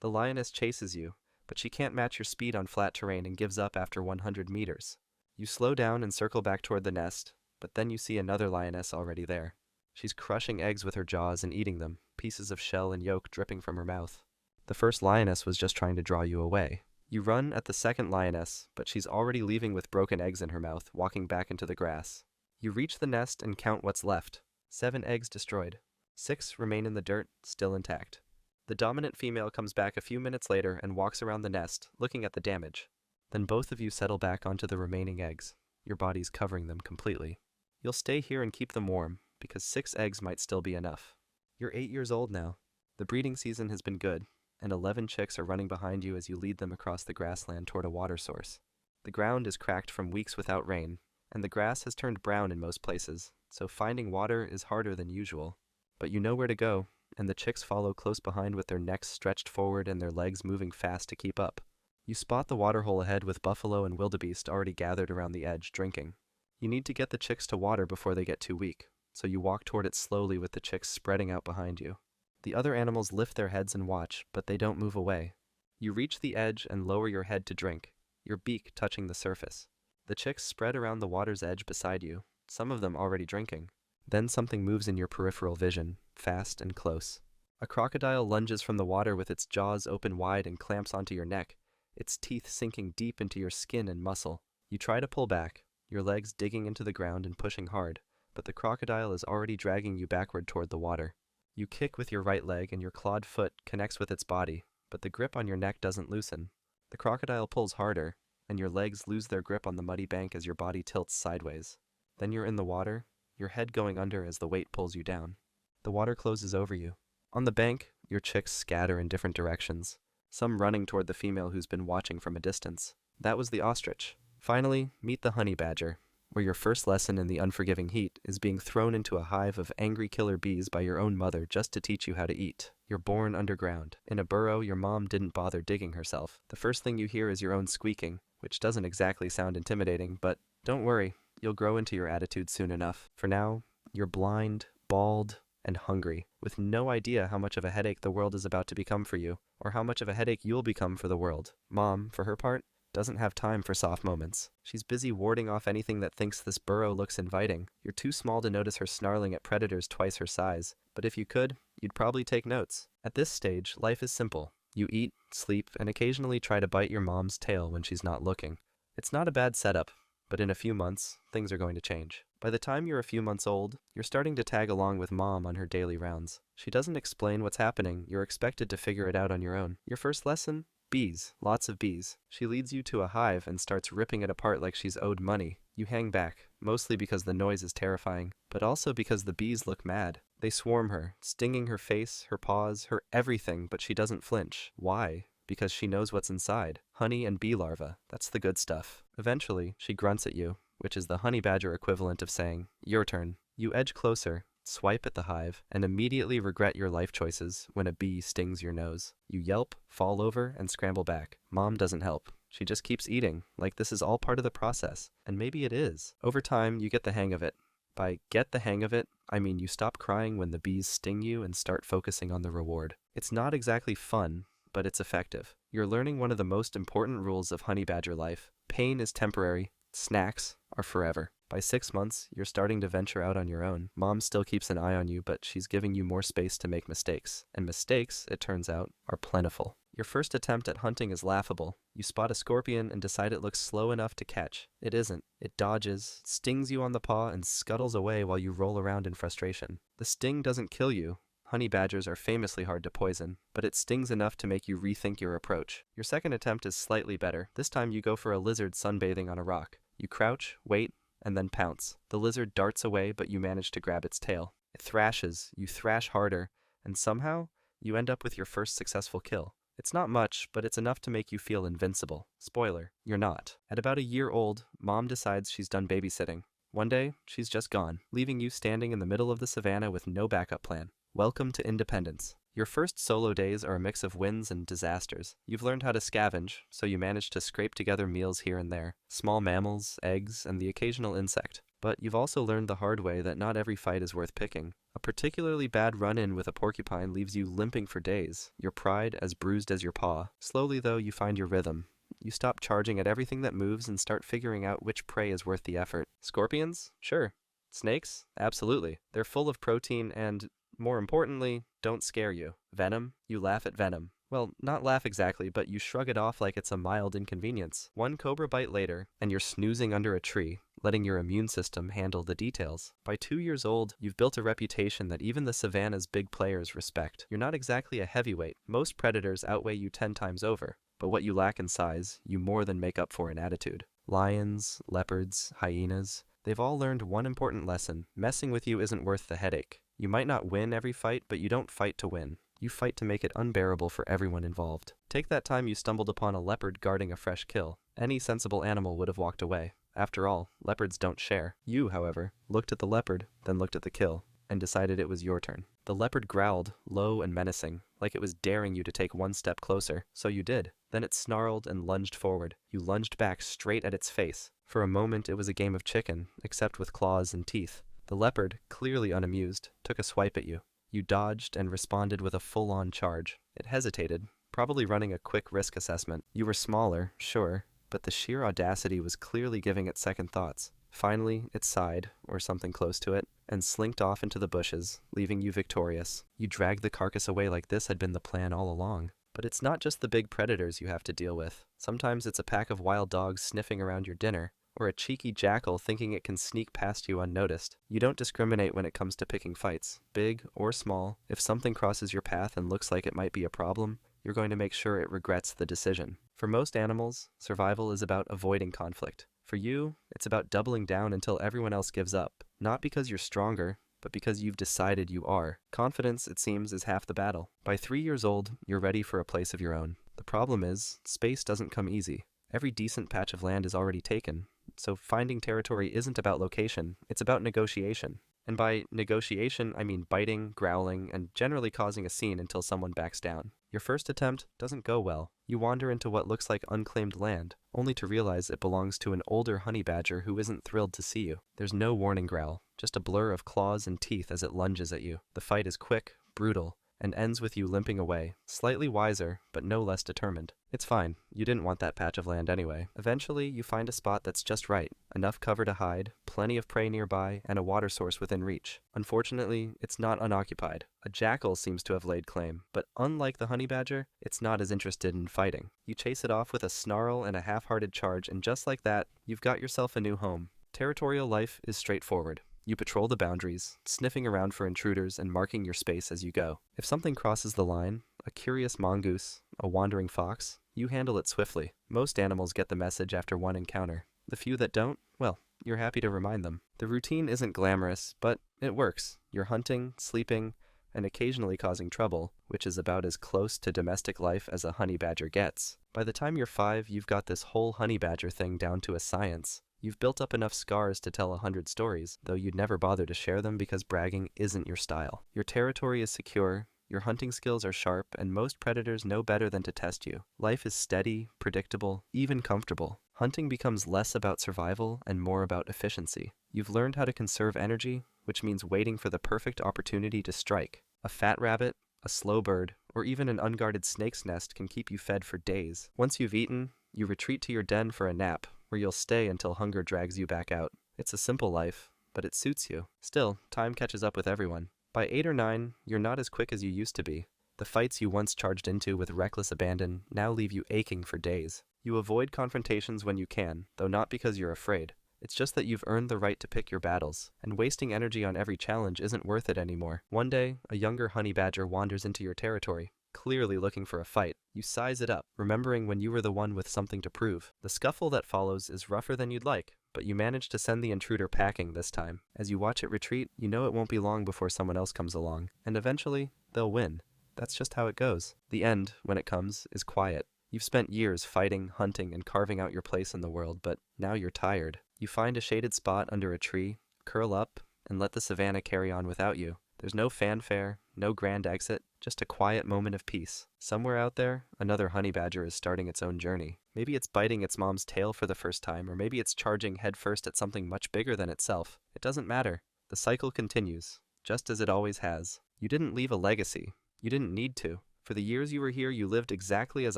The lioness chases you, but she can't match your speed on flat terrain and gives up after 100 meters. You slow down and circle back toward the nest, but then you see another lioness already there. She's crushing eggs with her jaws and eating them, pieces of shell and yolk dripping from her mouth. The first lioness was just trying to draw you away. You run at the second lioness, but she's already leaving with broken eggs in her mouth, walking back into the grass. You reach the nest and count what's left. 7 eggs destroyed. 6 remain in the dirt, still intact. The dominant female comes back a few minutes later and walks around the nest, looking at the damage. Then both of you settle back onto the remaining eggs, your bodies covering them completely. You'll stay here and keep them warm, because 6 eggs might still be enough. You're 8 years old now. The breeding season has been good, and 11 chicks are running behind you as you lead them across the grassland toward a water source. The ground is cracked from weeks without rain, and the grass has turned brown in most places, so finding water is harder than usual. But you know where to go, and the chicks follow close behind with their necks stretched forward and their legs moving fast to keep up. You spot the waterhole ahead with buffalo and wildebeest already gathered around the edge, drinking. You need to get the chicks to water before they get too weak, so you walk toward it slowly with the chicks spreading out behind you. The other animals lift their heads and watch, but they don't move away. You reach the edge and lower your head to drink, your beak touching the surface. The chicks spread around the water's edge beside you, some of them already drinking. Then something moves in your peripheral vision, fast and close. A crocodile lunges from the water with its jaws open wide and clamps onto your neck, its teeth sinking deep into your skin and muscle. You try to pull back, your legs digging into the ground and pushing hard, but the crocodile is already dragging you backward toward the water. You kick with your right leg and your clawed foot connects with its body, but the grip on your neck doesn't loosen. The crocodile pulls harder, and your legs lose their grip on the muddy bank as your body tilts sideways. Then you're in the water, your head going under as the weight pulls you down. The water closes over you. On the bank, your chicks scatter in different directions, some running toward the female who's been watching from a distance. That was the ostrich. Finally, meet the honey badger, where your first lesson in the unforgiving heat is being thrown into a hive of angry killer bees by your own mother just to teach you how to eat. You're born underground, in a burrow your mom didn't bother digging herself. The first thing you hear is your own squeaking, which doesn't exactly sound intimidating, but don't worry, you'll grow into your attitude soon enough. For now, you're blind, bald, and hungry, with no idea how much of a headache the world is about to become for you, or how much of a headache you'll become for the world. Mom, for her part, doesn't have time for soft moments. She's busy warding off anything that thinks this burrow looks inviting. You're too small to notice her snarling at predators twice her size, but if you could, you'd probably take notes. At this stage, life is simple. You eat, sleep, and occasionally try to bite your mom's tail when she's not looking. It's not a bad setup, but in a few months, things are going to change. By the time you're a few months old, you're starting to tag along with mom on her daily rounds. She doesn't explain what's happening, you're expected to figure it out on your own. Your first lesson? Bees. Lots of bees. She leads you to a hive and starts ripping it apart like she's owed money. You hang back, mostly because the noise is terrifying, but also because the bees look mad. They swarm her, stinging her face, her paws, her everything, but she doesn't flinch. Why? Because she knows what's inside. Honey and bee larvae. That's the good stuff. Eventually, she grunts at you, which is the honey badger equivalent of saying, "Your turn." You edge closer, swipe at the hive, and immediately regret your life choices when a bee stings your nose. You yelp, fall over, and scramble back. Mom doesn't help. She just keeps eating, like this is all part of the process. And maybe it is. Over time, you get the hang of it. By get the hang of it, I mean you stop crying when the bees sting you and start focusing on the reward. It's not exactly fun, but it's effective. You're learning one of the most important rules of honey badger life. Pain is temporary. Snacks are forever. By 6 months, you're starting to venture out on your own. Mom still keeps an eye on you, but she's giving you more space to make mistakes. And mistakes, it turns out, are plentiful. Your first attempt at hunting is laughable. You spot a scorpion and decide it looks slow enough to catch. It isn't. It dodges, stings you on the paw, and scuttles away while you roll around in frustration. The sting doesn't kill you. Honey badgers are famously hard to poison, but it stings enough to make you rethink your approach. Your second attempt is slightly better. This time you go for a lizard sunbathing on a rock. You crouch, wait, and then pounce. The lizard darts away, but you manage to grab its tail. It thrashes, you thrash harder, and somehow, you end up with your first successful kill. It's not much, but it's enough to make you feel invincible. Spoiler, you're not. At about a year old, Mom decides she's done babysitting. One day, she's just gone, leaving you standing in the middle of the savannah with no backup plan. Welcome to independence. Your first solo days are a mix of wins and disasters. You've learned how to scavenge, so you manage to scrape together meals here and there. Small mammals, eggs, and the occasional insect. But you've also learned the hard way that not every fight is worth picking. A particularly bad run-in with a porcupine leaves you limping for days, your pride as bruised as your paw. Slowly, though, you find your rhythm. You stop charging at everything that moves and start figuring out which prey is worth the effort. Scorpions? Sure. Snakes? Absolutely. They're full of protein and, more importantly, don't scare you. Venom? You laugh at venom. Well, not laugh exactly, but you shrug it off like it's a mild inconvenience. One cobra bite later, and you're snoozing under a tree, letting your immune system handle the details. By 2 years old, you've built a reputation that even the savannah's big players respect. You're not exactly a heavyweight. Most predators outweigh you 10 times over, but what you lack in size, you more than make up for in attitude. Lions, leopards, hyenas, they've all learned one important lesson. Messing with you isn't worth the headache. You might not win every fight, but you don't fight to win. You fight to make it unbearable for everyone involved. Take that time you stumbled upon a leopard guarding a fresh kill. Any sensible animal would have walked away. After all, leopards don't share. You, however, looked at the leopard, then looked at the kill, and decided it was your turn. The leopard growled, low and menacing, like it was daring you to take one step closer. So you did. Then it snarled and lunged forward. You lunged back straight at its face. For a moment it was a game of chicken, except with claws and teeth. The leopard, clearly unamused, took a swipe at you. You dodged and responded with a full-on charge. It hesitated, probably running a quick risk assessment. You were smaller, sure, but the sheer audacity was clearly giving it second thoughts. Finally, it sighed, or something close to it, and slinked off into the bushes, leaving you victorious. You dragged the carcass away like this had been the plan all along. But it's not just the big predators you have to deal with. Sometimes it's a pack of wild dogs sniffing around your dinner, or a cheeky jackal thinking it can sneak past you unnoticed. You don't discriminate when it comes to picking fights, big or small. If something crosses your path and looks like it might be a problem, you're going to make sure it regrets the decision. For most animals, survival is about avoiding conflict. For you, it's about doubling down until everyone else gives up. Not because you're stronger, but because you've decided you are. Confidence, it seems, is half the battle. By 3 years old, you're ready for a place of your own. The problem is, space doesn't come easy. Every decent patch of land is already taken, so finding territory isn't about location, it's about negotiation. And by negotiation, I mean biting, growling, and generally causing a scene until someone backs down. Your first attempt doesn't go well. You wander into what looks like unclaimed land, only to realize it belongs to an older honey badger who isn't thrilled to see you. There's no warning growl, just a blur of claws and teeth as it lunges at you. The fight is quick, brutal, and ends with you limping away, slightly wiser, but no less determined. It's fine, you didn't want that patch of land anyway. Eventually, you find a spot that's just right, enough cover to hide, plenty of prey nearby, and a water source within reach. Unfortunately, it's not unoccupied. A jackal seems to have laid claim, but unlike the honey badger, it's not as interested in fighting. You chase it off with a snarl and a half-hearted charge, and just like that, you've got yourself a new home. Territorial life is straightforward. You patrol the boundaries, sniffing around for intruders and marking your space as you go. If something crosses the line, a curious mongoose, a wandering fox, you handle it swiftly. Most animals get the message after one encounter. The few that don't, well, you're happy to remind them. The routine isn't glamorous, but it works. You're hunting, sleeping, and occasionally causing trouble, which is about as close to domestic life as a honey badger gets. By the time you're 5, you've got this whole honey badger thing down to a science. You've built up enough scars to tell 100 stories, though you'd never bother to share them because bragging isn't your style. Your territory is secure, your hunting skills are sharp, and most predators know better than to test you. Life is steady, predictable, even comfortable. Hunting becomes less about survival and more about efficiency. You've learned how to conserve energy, which means waiting for the perfect opportunity to strike. A fat rabbit, a slow bird, or even an unguarded snake's nest can keep you fed for days. Once you've eaten, you retreat to your den for a nap, where you'll stay until hunger drags you back out. It's a simple life, but it suits you. Still, time catches up with everyone. By 8 or 9, you're not as quick as you used to be. The fights you once charged into with reckless abandon now leave you aching for days. You avoid confrontations when you can, though not because you're afraid. It's just that you've earned the right to pick your battles, and wasting energy on every challenge isn't worth it anymore. One day, a younger honey badger wanders into your territory, clearly looking for a fight. You size it up, remembering when you were the one with something to prove. The scuffle that follows is rougher than you'd like, but you manage to send the intruder packing this time. As you watch it retreat, you know it won't be long before someone else comes along, and eventually, they'll win. That's just how it goes. The end, when it comes, is quiet. You've spent years fighting, hunting, and carving out your place in the world, but now you're tired. You find a shaded spot under a tree, curl up, and let the savannah carry on without you. There's no fanfare, no grand exit, just a quiet moment of peace. Somewhere out there, another honey badger is starting its own journey. Maybe it's biting its mom's tail for the first time, or maybe it's charging headfirst at something much bigger than itself. It doesn't matter. The cycle continues, just as it always has. You didn't leave a legacy. You didn't need to. For the years you were here, you lived exactly as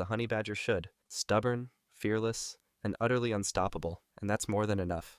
a honey badger should. Stubborn, fearless, and utterly unstoppable. And that's more than enough.